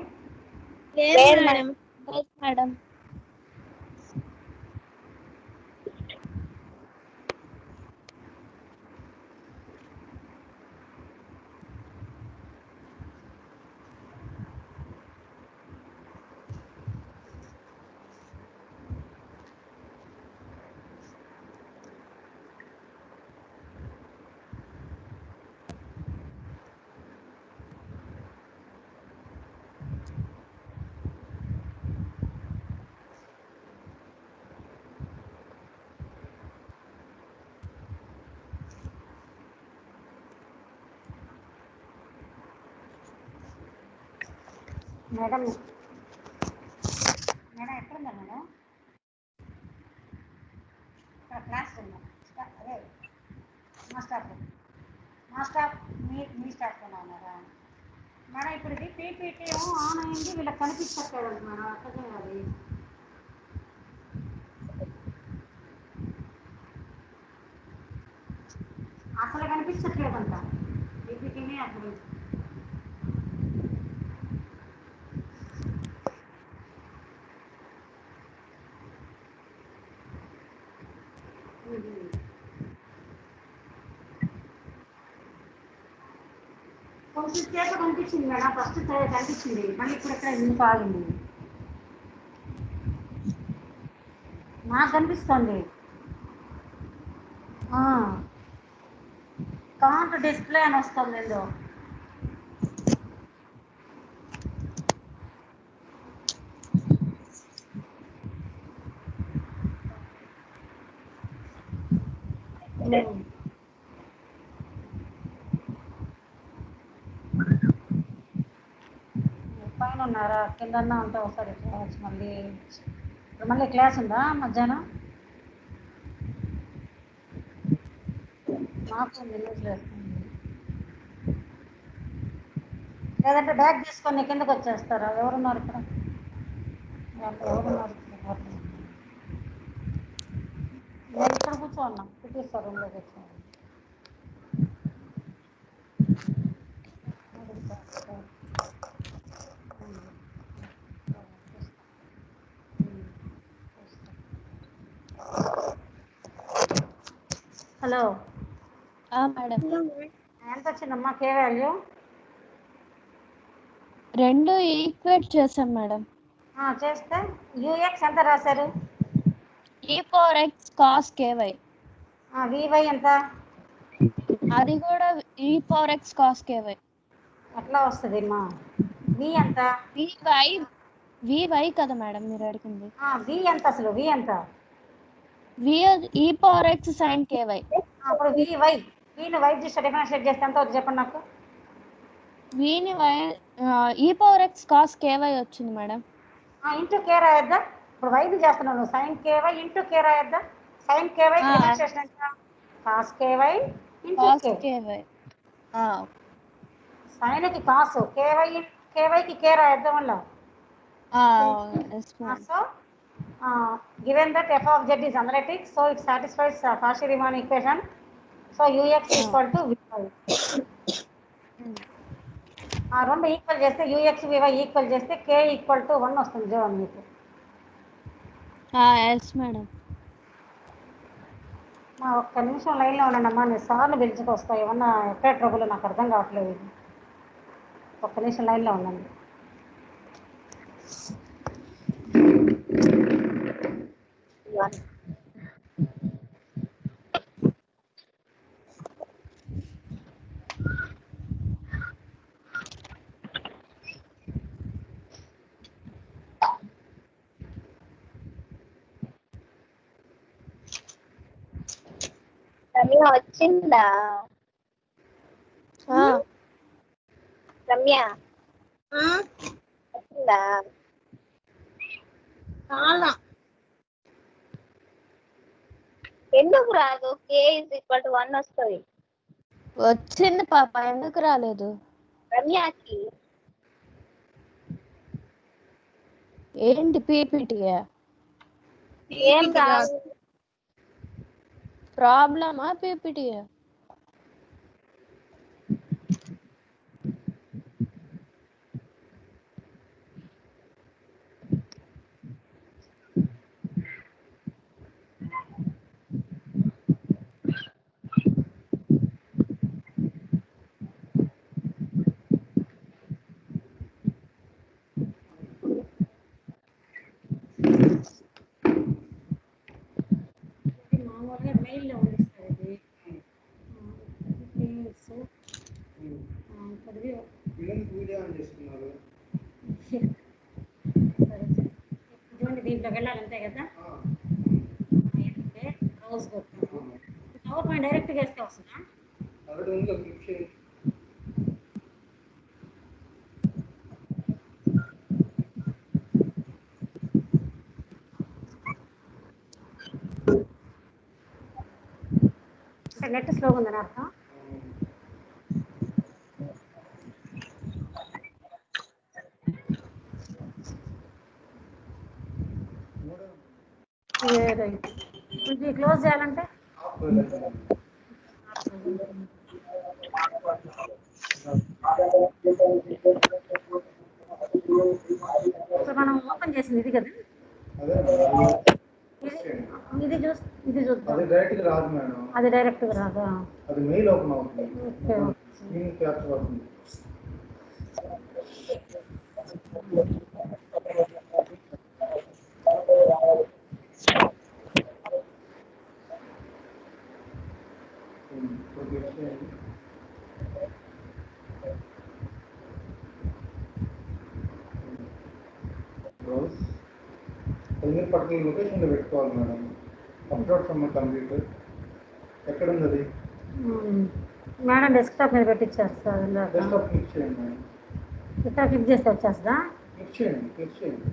లేదు మేడం. మేడం మేడం మేడం ఎక్కడుందా మేడం? ఇక్కడ క్లాస్ ఉందా? అదే మా స్టాఫ్ మీ స్టాఫ్లోనే ఉన్నారా మేడం? ఇప్పుడు ఇది పీపీటీ ఆన్ అయింది, వీళ్ళకి కనిపించట్లేదు మేడం. అర్థం అది అసలు కనిపించట్లేదంట పీపీటీని. అసలు కొంచెం సేపు కనిపించింది మేడం, ఫస్ట్ కనిపించింది, మళ్ళీ ఇప్పుడు ఎక్కడ ఎందుకు ఆగింది? నాకు కనిపిస్తుంది. కాంట్ డిస్ప్లే అని వస్తుంది ఏదో. పైన ఉన్నారా కిందన్నా ఉంటే ఒకసారి క్లాస్ మళ్ళీ క్లాస్ ఉందా మధ్యాహ్నం? నాకు లేదంటే బ్యాగ్ తీసుకొని కిందకు వచ్చేస్తారా? ఎవరున్నారు ఇక్కడ? ఎవరున్నారు నేను ఇక్కడ కూర్చోన్నా, కూర్చోస్తారు రూమ్లో కూర్చోండి. హలో మేడం ఎంత వచ్చిందమ్మా కే వాల్యూ? రెండు ఈక్వేట్ చేసాం మేడం. చేస్తే యూఎక్స్ ఎంత రాశారు? e power x cos ky. VY ఎంత? అది కూడా e power x cos ky. ఎట్లా వస్తుంది అమ్మా? వి ఎంత? vy కదా మేడం మీరు అడిగింది? వి ఎంత అసలు? వి ఎంత? v e power x sin ky. అప్పుడు వివై, విని వై చేస్తే డిఫరెన్షియేట్ చేస్తే ఎంత అవుతుంది చెప్పండి నాకు. vని e power x cos ky వచ్చింది మేడం. ఇంటూ కే రాయొద్దా? ఇప్పుడు వైది చేస్తున్నాను, సైన్ కేవై ఇంటూ కే రాయొద్దా? సైన్ కేవై డిఫరెన్షియేషన్ ఎంత? కాస్ కేవై ఇంటూ కే. సైన్కి కాసు, కేవైకి కే రాయొద్దాం వల్ల. So given that f of z is analytic, so it satisfies Cauchy-Riemann equation. So ux equal to vy. రెండు equal చేస్తే ux vy equal చేస్తే k equal to 1 వస్తుంది జవాబు మీకు. Madam. ఒక్క నిమిషం లైన్లో ఉండండి అమ్మా, నేను సార్ని పిలుచుకొస్తా. ఏమన్నా ఎక్కడ ట్రబుల్ నాకు అర్థం కావట్లేదు. ఒక్క నిమిషం లైన్లో ఉండండి. రమ్య వచ్చిందా? రమ్య వచ్చిందా? చాలా ఎందుకు రాదు? k = 1 వస్తుంది. వచ్చింది పాప, ఎందుకు రాలేదు? రమ్యకి ఏంటి పీపీటీ ఏం రాదు. ప్రాబ్లమా పీపీటీ? మామూలుగా మెయిల్లో ఉంది సార్ ఇది. చూడండి, దీంట్లోకి వెళ్ళాలి అంతే కదా. బ్రౌజ్ కొట్టాము, పవర్ పాయింట్ డైరెక్ట్గా వేస్తే వస్తుందా? నెట్ స్లోగా ఉందని అర్థం. ఇది క్లోజ్ చేయాలంటే ఇప్పుడు మనం ఓపెన్ చేసింది ఇది కదా. ఇది చూద్దాం. అది డైరెక్ట్ రాదు మేడం. అది డైరెక్ట్ రాదా? అది మెయిల్ ఓపెన్ అవుతుంది. స్క్రీన్ క్యాప్చర్ అవుతుంది. మీరు పర్టికులర్ లొకేషన్లో పెట్టుకోవాలి మేడం. అప్లోడ్ ఫ్రమ్ కంప్యూటర్ ఎక్కడ ఉంది అది? మేడం డెస్క్టాప్ మీద పెట్టించారు సార్. డెస్క్టాప్ క్లిక్ చేయండి మేడం. ఇక్కడ క్లిక్ చేస్తే వచ్చేస్తుందా? క్లిక్ చేయండి.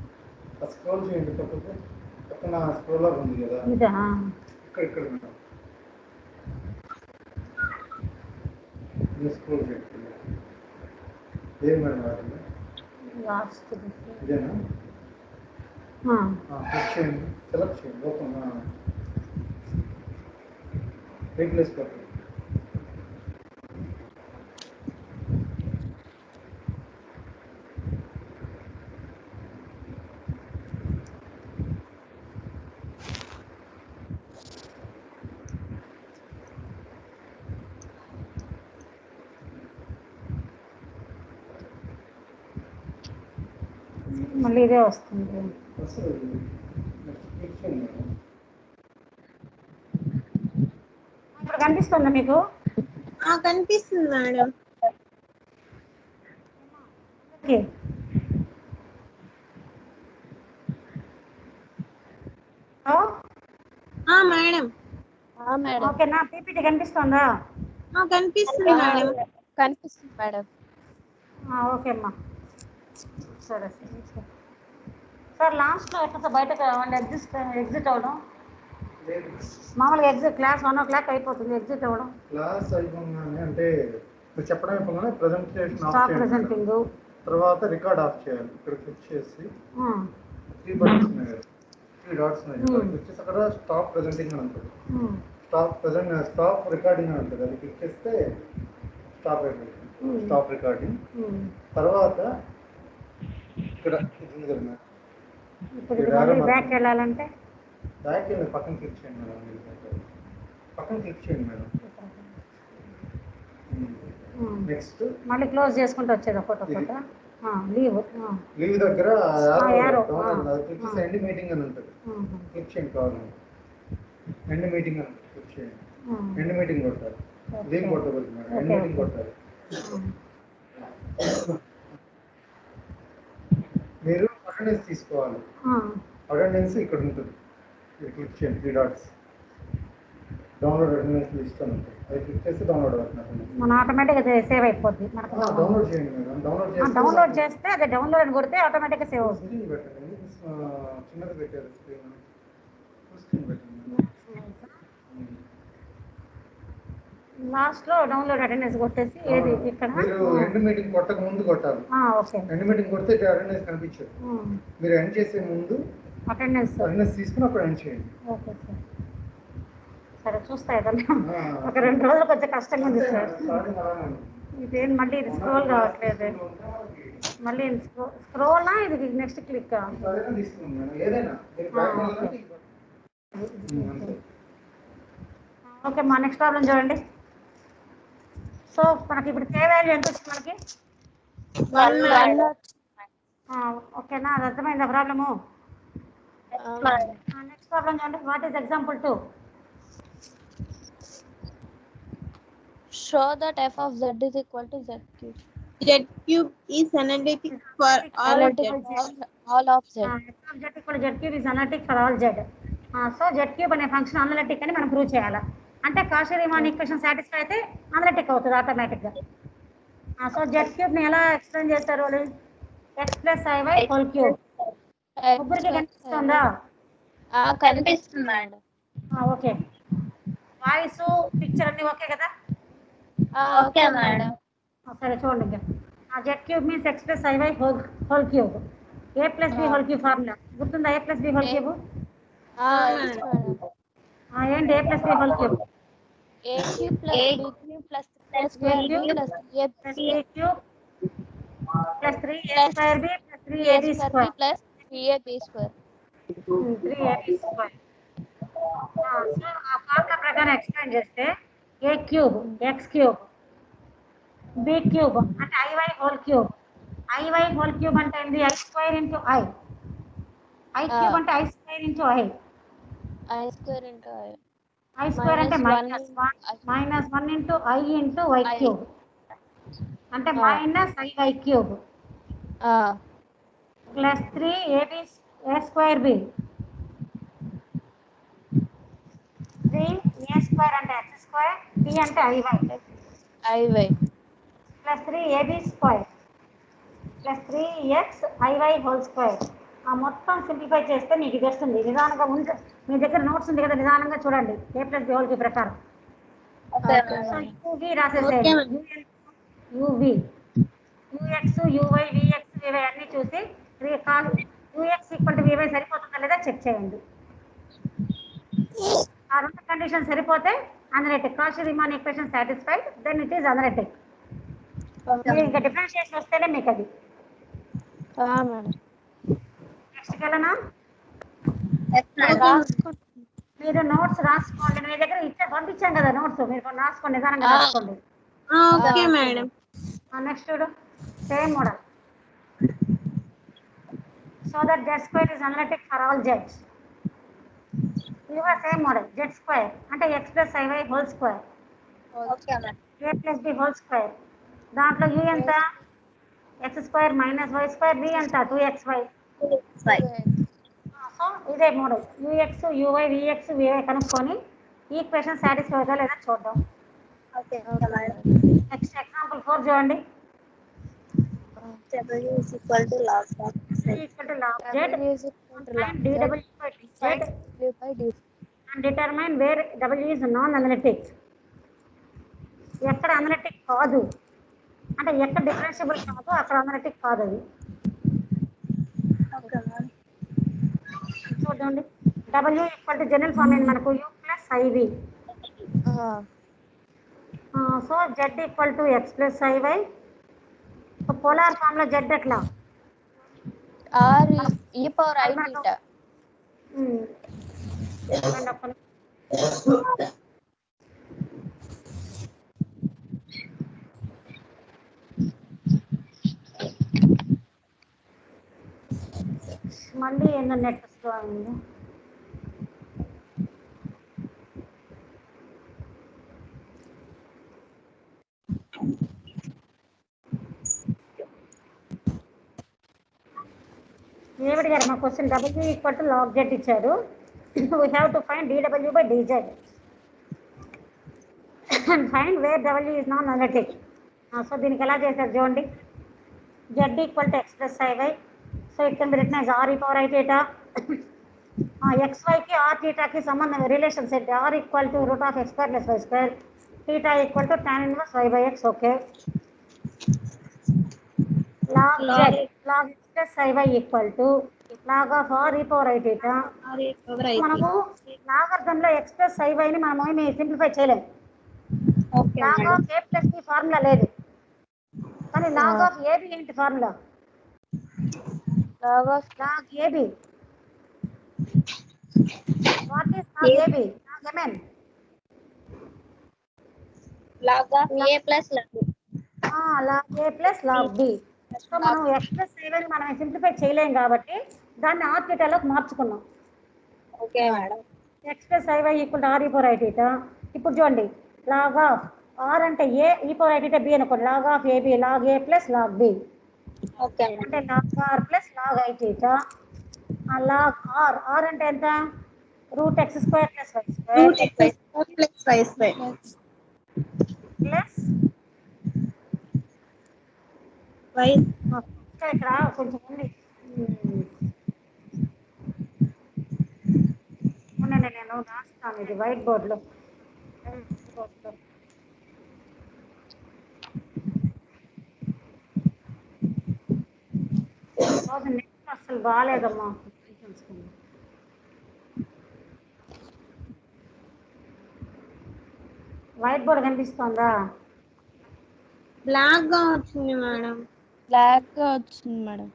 స్క్రోల్ చేయండి. తప్పదు పక్కన స్క్రోలర్ ఉంది కదా, ఇదా? ఇక్కడ మేడం స్క్రోల్ చేయండి. ఏం మేడం లాస్ట్ ఇదేనా? క్లిక్ చేయండి, సెలెక్ట్ చేయండి. ఓపెన్ రీప్లేస్ కొట్టండి. మళ్ళీ ఇదే వస్తుంది. అసలు నెక్స్ట్ క్లిక్ చేయండి మేడం. ఇప్పుడు కనిపిస్తుందా మీకు? కనిపిస్తుంది మేడం. ఓకే. మేడం. మేడం ఓకేనా? పీపీటీ కనిపిస్తుందా? కనిపిస్తుంది మేడం. కనిపిస్తుంది మేడం. ఓకే అమ్మా. సరే సార్ లాస్ట్లో ఎట్లా బయటకు ఎగ్జిట్ అవ్వడం? మామూలుగా ఎగ్జిట్ క్లాస్ 1 o'clock అయిపోతుంది, ఎగ్జిట్ అవ్వడం. క్లాస్ అయిపోగానే అంటే మీరు చెప్పడం అయిపోగానే ప్రెజెంటేషన్ ఆఫ్ స్టాప్ చేయండి. ప్రెజెంటింగ్. తర్వాత రికార్డ్ ఆఫ్ చేయాలి. ఇక్కడ క్లిక్ చేసి 3 బటన్స్ ఉన్నాయి కదా, 3 డాట్స్ ఉన్నాయి కదా, క్లిక్ చేసి అక్కడ స్టాప్ ప్రెజెంటింగ్ అని ఉంటుంది. స్టాప్ రికార్డింగ్ అని ఉంటుంది. అది క్లిక్ చేస్తే స్టాప్ అయిపోతుంది. Stop recording. తర్వాత ఇక్కడ ఇది కదా మేడం, ఇప్పుడు మళ్ళీ బ్యాక్ వెళ్ళాలంటే బ్యాక్ వెళ్ళి పక్కన క్లిక్ చేయండి మేడం. పక్కన క్లిక్ చేయండి మేడం. నెక్స్ట్ మళ్ళీ క్లోజ్ చేసుకుంటూ వచ్చేది ఫోటో లీవ్ దగ్గర యారో క్లిక్ చేసి ఎండ్ మీటింగ్ అని ఉంటుంది. క్లిక్ చేయండి కావాలండి. ఎండ్ మీటింగ్ అని క్లిక్ చేయండి. ఎండ్ మీటింగ్ కొట్టాలి. లీవ్ కొట్టకూడదు మేడం, ఎండ్ మీటింగ్ కొట్టాలి. మీరు అటెండెన్స్ తీసుకోవాలి. అటెండెన్స్ ఇక్కడ ఉంటుంది. ఇది క్లిక్ చేయండి. 3 డాట్స్ డౌన్లోడ్ అటెండెన్స్ లిస్ట్ అని ఉంటుంది. అది క్లిక్ చేస్తే డౌన్లోడ్ అవుతుంది. మన ఆటోమేటిక్గా సేవ్ అయిపోద్ది. డౌన్లోడ్ చేయండి మేడం. డౌన్లోడ్ చేస్తే అదే డౌన్లోడ్ అని కొడితే ఆటోమేటిక్గా సేవ్ అవుతుంది. స్క్రీన్ పెట్టండి. చిన్నది పెట్టారు స్క్రీన్. స్క్రీన్ పెట్టండి. లాస్ట్లో డౌన్లోడ్ అటెండెన్స్ కొట్టేసి ఏది ఇక్కడ మీరు ఎండ్ మీటింగ్ కొట్టక ముందు కొట్టాలి. ఓకే. ఎండ్ మీటింగ్ కొడితే అటెండెన్స్ కనిపించదు. మీరు ఎండ్ చేసే ముందు అటెండెన్స్ తీసుకుని అప్పుడు ఎండ్ చేయండి. Okay sir. సరే చూస్తా ఏదన్నా ఒక 2 రోజులు కొంచెం కష్టంగా ఉంది సార్. ఇదేం మళ్ళీ ఇది స్క్రోల్ కావట్లేదు. మళ్ళీ స్క్రోల్నా ఇది నెక్స్ట్ క్లిక్? ఓకే మా నెక్స్ట్ ప్రాబ్లం చూడండి. సో మనకి ఇప్పుడు కే వాల్యూ ఎంత వచ్చింది మనకి? 1. ఓకేనా? అది అర్థమైందా ప్రాబ్లము? నెక్స్ట్ ప్రాబ్లం చూడండి. What is example 2? Show that f of z is equal to z cube. Z cube is analytic for all of z. All of z. f of z equal to z cube is analytic for all z. So z cube అనే function analytic అని మనం prove చేయాలి. అంటే Cauchy-Riemann equation satisfy అయితే analytic అవుతుంది ఆటోమేటిక్గా. So z cube ని ఎలా ఎక్స్ప్లెయిన్ చేస్తారు వాళ్ళు? x plus iy whole cube. ముగ్గురికి కనిపిస్తుందా? కనిపిస్తుంది మేడం. ఓకే. వాయిస్ పిక్చర్ అన్ని ఓకే కదా? Okay madam. సరే చూడండి. ఇంకా z cube means x plus iy whole cube. a plus b whole cube formula గుర్తుందా? a plus b whole cube ఏంటి? a plus b whole cube a cube plus b cube plus 3 square b plus a cube plus 3a square b plus 3ab square plus 3ab square. 3ab square. So ఆ formula ప్రకారం explain చేస్తే a cube x cube b cube అంటే iy whole cube. iy whole cube అంటే ఏంది? i square into i. i cube అంటే i square into i. I square into i. I square అంటే minus 1 into i into y cube. అంటే minus iy cube plus 3ab a square b. 3a square అంటే x square, b అంటే iy plus 3ab square plus 3x iy whole square. ఆ మొత్తం simplify చేస్తే మీకు ఇది వస్తుంది. నిదానంగా ఉంది, మీ దగ్గర నోట్స్ ఉంది కదా, నిదానంగా చూడండి. a plus b whole cube ప్రకారం uv రాసేసేయండి. uv ux uy vx vy అన్ని చూసి ux ఈక్వల్ టు vy సరిపోతుందా లేదా చెక్ చేయండి. ఆ రెండు కండిషన్ సరిపోతే analytic. Cauchy Riemann equation satisfied, then it is analytic. ఇంకా డిఫరెన్షియేషన్ వస్తేనే మీకు అది. నెక్స్ట్కి వెళ్ళనా? మీరు నోట్స్ రాసుకోండి. మీ దగ్గర పంపించాం కదా నోట్స్, మీరు రాసుకోండి, నిదానంగా రాసుకోండి. Okay madam. నెక్స్ట్ చూడు, same model. So that z square is analytic for all z's. Your same model z square అంటే x plus iy whole square okay madam. a plus b whole square. దాంట్లో u ఎంత x square minus y square b ఎంత 2xy. So ఇదే model ux uy vx vy కనుక్కొని equation satisfy అవుతా లేదా చూద్దాం. Okay madam. Next example 4 చూడండి. W is equal to log of z equal to log z and dw by dz and determine where w is non-analytic. ఎక్కడ analytic కాదు అంటే ఎక్కడ differentiable కాదు అక్కడ అనలిటిక్ కాదు అది. Okay madam. చూడండి w equal to general form ఏంటి మనకు u plus iv. So z equal to x plus iy. So polar form లో z ఎట్లా r e power I theta. మళ్ళీ ఏందో నెట్ స్లో అయింది. ఏమిటి గారు మా question w equal to log z ఇచ్చారు. We have to find dw by dz and find where w is non analytic. So దీనికి ఎలా చేశారు చూడండి. z equal to x plus iy. So it can be written as r e power i theta. xyకి r thetaకి సంబంధం relation set r equal to root of x square plus y square theta equal to tan inverse y by x. Okay log z log x plus iy equal to log of r e power i theta. మనము లాగర్థంలో x plus iy ని మనము ఏమి simplify చేయలేము. Okay log madam. Of a plus b formula లేదు కానీ log of ab ఏంటి formula log of log ab. What is log ab? log mn log of a plus log b. log a plus log b. So మనం x plus iy ని మనం simplify చేయలేం కాబట్టి దాన్ని r thetaలోకి మార్చుకున్నాం. Okay madam. x plus iy equal to r e power i theta. ఇప్పుడు చూడండి log of r అంటే a e power i theta b అనుకోండి. log of ab log a plus log b okay madam. అంటే log r plus log i theta. log r అంటే ఎంత root x square plus y square root x plus y square plus y ఇక్కడ కొంచెం ఉంది. ఉండండి నేను రాస్తాను ఇది వైట్ బోర్డ్లో. నెక్స్ట్ అసలు బాగాలేదమ్మా. వైట్ బోర్డ్ కనిపిస్తుందా? బ్లాక్ గా వచ్చింది మేడం. బ్లాక్ గా వచ్చింది మేడం.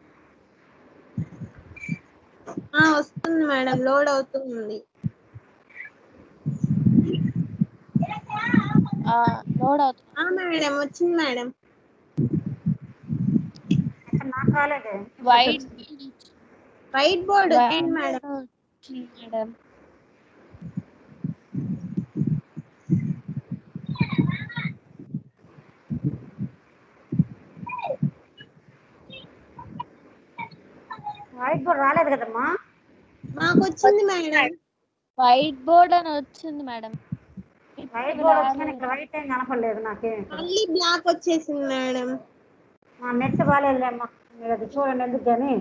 వస్తుంది మేడం, లోడ్ అవుతుంది. లోడ్ అవుతుంది మేడం వచ్చింది మేడం. నాకు రాలేదే. వైట్ బోర్డ్ వచ్చింది మేడం. వచ్చింది మేడం. వైట్ బోర్డ్ రాలేదు కదమ్మా. మాకు వచ్చింది మేడం. వైట్ బోర్డ్ అని వచ్చింది మేడం. వైట్ బోర్డ్ వచ్చింది ఇక్కడ వైట్ ఏం కనపడలేదు నాకేం. మళ్ళీ బ్లాక్ వచ్చేసింది మేడం. మా నెట్ బాగాలేదులేమ్మా, మీరు అది చూడండి ఎందుకు కానీ.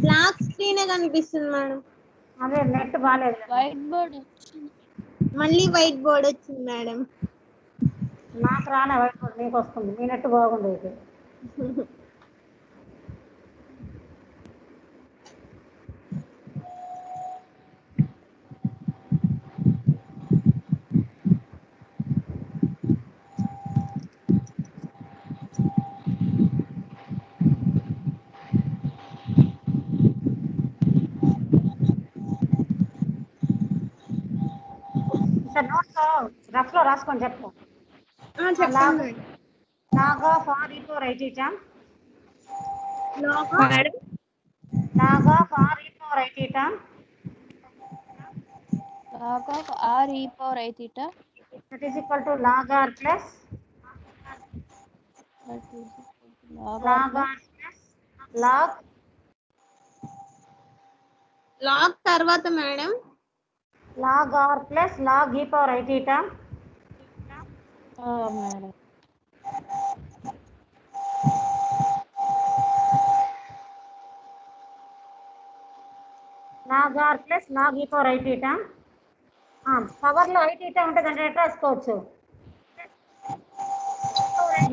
బ్లాక్ స్క్రీనే కనిపిస్తుంది మేడం. అదే నెట్ బాగాలేదు. వైట్ బోర్డ్ వచ్చింది. మళ్ళీ వైట్ బోర్డ్ వచ్చింది మేడం. నాకు రానే వైట్ బోర్డ్, మీకు వస్తుంది. మీ నెట్ బాగుంది అయితే. సార్ నోట్స్ రఫ్ లో రాసుకొని చెప్తాం. చెప్పండి. log of r e power i theta madam log of r e power I theta log of r e power I theta that is equal to log r plus that is equal to log r log plus r plus log log తర్వాత madam log r plus log e power I theta madam log r plus log e power I theta power లో I theta ఉంటుంది అంటే ఎట్లా రాసుకోవచ్చు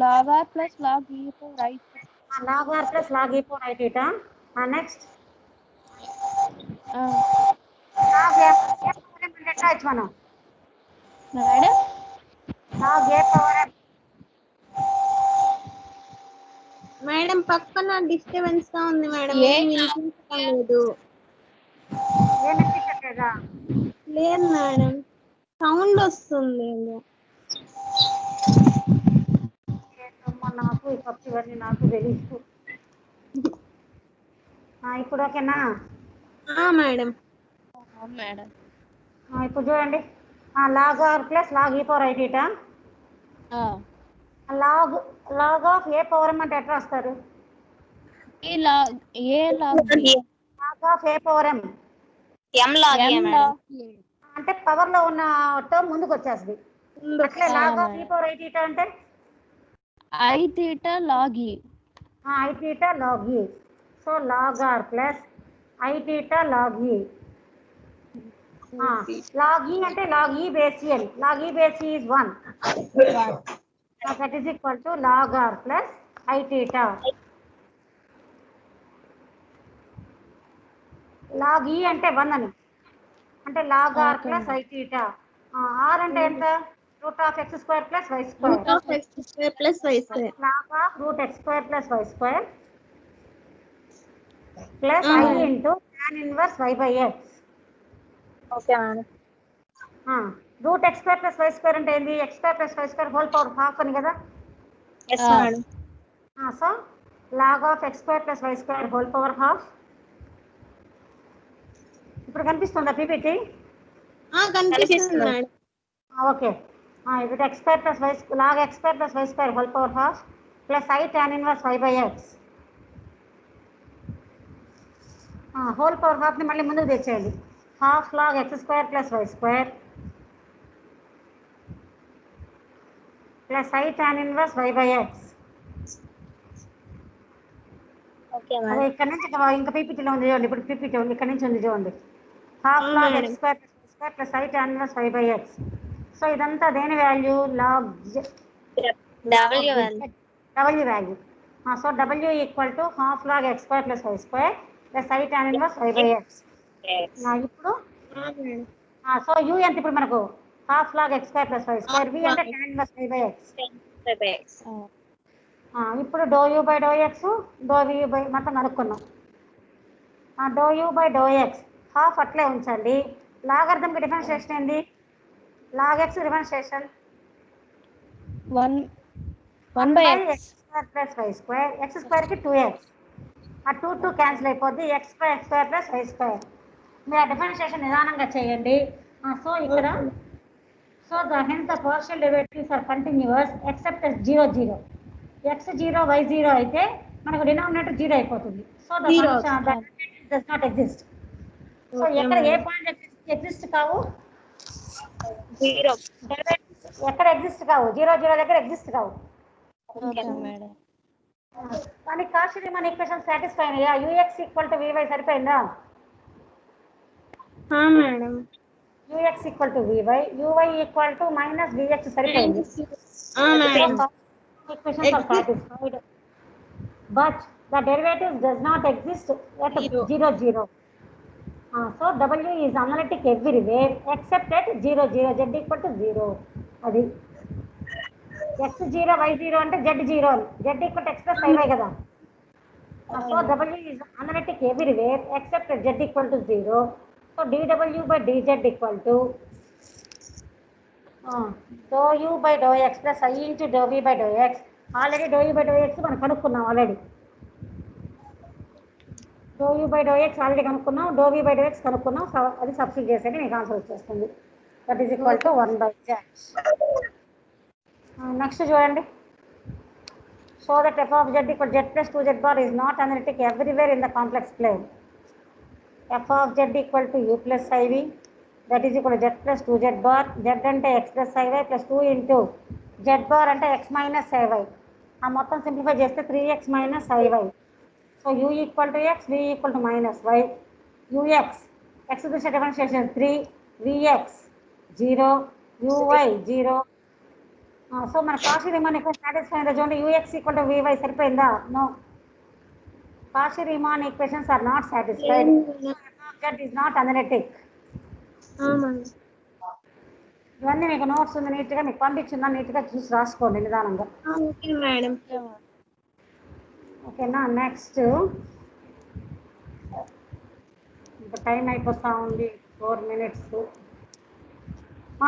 log r plus log e power I theta log r plus log e power I theta next log a power m అంటే ఎట్లా రాయొచ్చు మనం madam log a power m madam పక్కన డిస్టర్బెన్స్ గా ఉంది మేడం ఏ ఏం వినిపించడం లేదు ఏం వినిపించట్లేదా లేదు మేడం సౌండ్ వస్తుంది ఏమో. ఏంటమ్మా నాకు ఈ పప్పు ఇవన్నీ నాకు తెలియదు ఇప్పుడు ఓకేనా మేడం మేడం ఇప్పుడు చూడండి log r plus log e power I theta log of a power m అంటే ఎట్లా వస్తారు e log b log of a power m m log a m madam log a అంటే పవర్ లో ఉన్న term ముందుకు వచ్చేస్తుంది అట్లే log of e power I theta అంటే I theta log e I theta log e so log r plus I theta log e log e అంటే log e base n log e base e is 1 that is equal to log r plus I theta log e అంటే 1 అని అంటే log r plus I theta r అంటే ఎంత root of x square plus y square root of x square plus y square log of root x square plus y square plus I into tan inverse y by x okay madam root x square plus y square అంటే ఏంది x square plus y square whole power half అని కదా yes madam so log of x square plus y square whole power half ఇప్పుడు కనిపిస్తుందా PPT కనిపిస్తుంది madam okay ఇప్పుడు x square plus y log x square plus y square whole power half plus I tan inverse y by x whole power half ని మళ్ళీ ముందుకు తెచ్చేయండి half log x square plus y square plus I tan inverse y by x okay అదే madam ఇక్కడ నుంచి ఇంకా పీపీటీలో ఉంది చూడండి ఇప్పుడు పీపీటీ ఉంది ఇక్కడ నుంచి ఉంది చూడండి half log x square plus I tan inverse y by x so ఇదంతా దేని value log W w value so w equal to half log x square plus y square plus I tan inverse y by x ఇప్పుడు so u ఎంత ఇప్పుడు మనకు half log x square plus y square v అంటే tan inverse y by x ఇప్పుడు dou u by dou X dou v by మొత్తం కనుక్కున్నాం dou u by dou X half అట్లే ఉంచండి లాగర్థంకి డిఫరెన్షియేషన్ ఏంది log x differentiation 1 by x square plus Y square X స్క్వేర్కి 2x ఆ 2 cancel అయిపోద్ది x square plus Y square మీరు ఆ డిఫరెన్షియేషన్ నిదానంగా చేయండి సో ఇక్కడ so hence the partial derivatives are continuous except 0 0 x 0 y 0 అయితే మనకు డినామినేటర్ 0 అయిపోతుంది so the function does not exist so ఎక్కడ ఏ పాయింట్ ఎగ్జిస్ట్ కావు జీరో ఎక్కడ ఎగ్జిస్ట్ కావు 0 0 దగ్గర ఎగ్జిస్ట్ కావు ఓకే మేడం కానీ కాషియన్ మన ఈక్వేషన్ సాటిస్ఫై అయ్యా ux ఈక్వల్ టు vy సరిపోయిందా madam ux equal to vy uy equal to minus vx సరిపోయింది madam equations are satisfied but the derivative does not exist at 0 0 so w is analytic everywhere except at 0 0 z equal to 0 అది x 0 y 0 అంటే z 0 z equal to x plus y కదా so w is analytic everywhere except at z equal to 0 so dw by dz equal to dou u by dou x plus I into dou v by dou x already dou u by dou x మనం కనుక్కున్నాం already dou U by dou X already కనుక్కున్నాం, dou V by dou X కనుక్కున్నాం. So అది substitute చేసేది మీకు answer వచ్చేస్తుంది. That is equal to 1/z. Next చూడండి. Show that f of z equal z plus 2z bar is not analytic everywhere in the complex plane. F of z equal to u plus iv, that is equal to z plus 2z bar. Z అంటే x plus iy plus 2 into z bar అంటే x minus iy. ఆ మొత్తం simplify చేస్తే 3x minus iy. So u equal to x, v equal to minus y. ux, x దృష్ట్యా differentiation 3, vx 0, uy 0. So మన partial Riemann equation satisfy అయిందా చూడండి. ux equal to vy సరిపోయిందా? No. Partial Riemann equations are not satisfied. That is not analytic. ఇవన్నీ మీకు notes ఉంది, నీట్గా మీకు పంపించిందా, నీట్గా చూసి రాసుకోండి నిదానంగా. Okay madam. ఓకేనా. నెక్స్ట్ ఇంకా టైం అయిపోతా ఉంది, 4 minutes.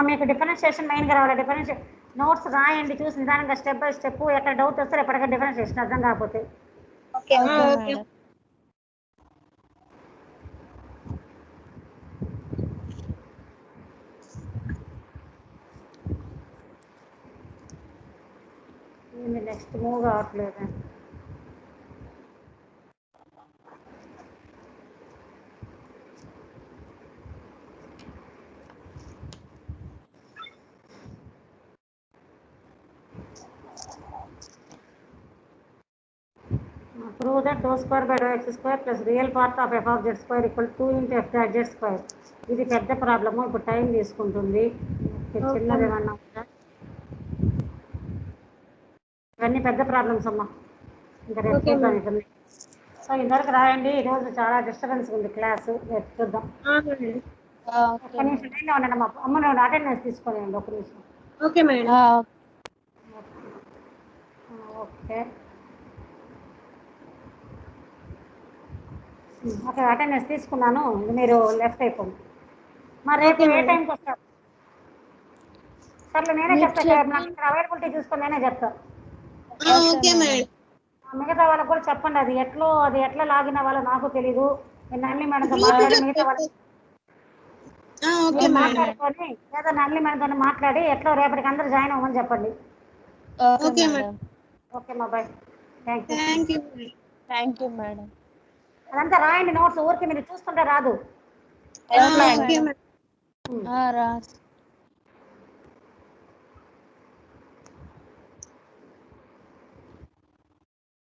మీకు డిఫరెన్షియేషన్ మెయిన్గా రావాలి. డిఫరెన్షియేషన్ నోట్స్ రాయండి, చూసి నిదానంగా స్టెప్ బై స్టెప్. ఎక్కడ డౌట్ వస్తే ఎప్పటికైనా డిఫరెన్షియేషన్ అర్థం కాకపోతే. ఓకే. నెక్స్ట్ మూవ్ కావట్లేదు. Prove that dou square by dou x square plus real part of f of z square equal to 2 into f dash z square. ఇది పెద్ద problem, ఇప్పుడు time తీసుకుంటుంది. చిన్నది ఏమన్నా ఉందా? ఇవన్నీ పెద్ద ప్రాబ్లమ్స్ అమ్మా. ఇంకా రేపు చూద్దాం. ఇక్కడ సో ఇంతవరకు రాయండి. ఈరోజు చాలా డిస్టర్బెన్స్ ఉంది క్లాసు. రేపు చూద్దాం. ఒక్క నిమిషం లైన్లో ఉండండి అమ్మా. అమ్మ నువ్వు అటెండెన్స్ తీసుకోలేండి ఒక నిమిషం. Okay madam. Okay okay attendance తీసుకున్నాను. మీరు లెఫ్ట్ అయిపోండి. మరి రేపు ఏ టైంకి వస్తారు? సర్లే నేనే చెప్తాను. నాకు ఇక్కడ అవైలబిలిటీ చూసుకొని నేనే చెప్తాను. Okay madam. మిగతా వాళ్ళకి కూడా చెప్పండి. అది ఎట్లా లాగిన్ అవ్వాలో నాకు తెలీదు. నేను నల్లి మేడంతో మాట్లాడి మిగతా వాళ్ళు మాట్లాడుకొని లేదా నల్లి మేడంతో మాట్లాడి ఎట్లా రేపటికి అందరూ జాయిన్ అవ్వమని చెప్పండి. Okay madam. ఓకే మా బాయ్. Thank you madam. అదంతా రాయండి నోట్స్. ఊరికి మీరు చూస్తుంటే రాదు. Okay madam. రాస్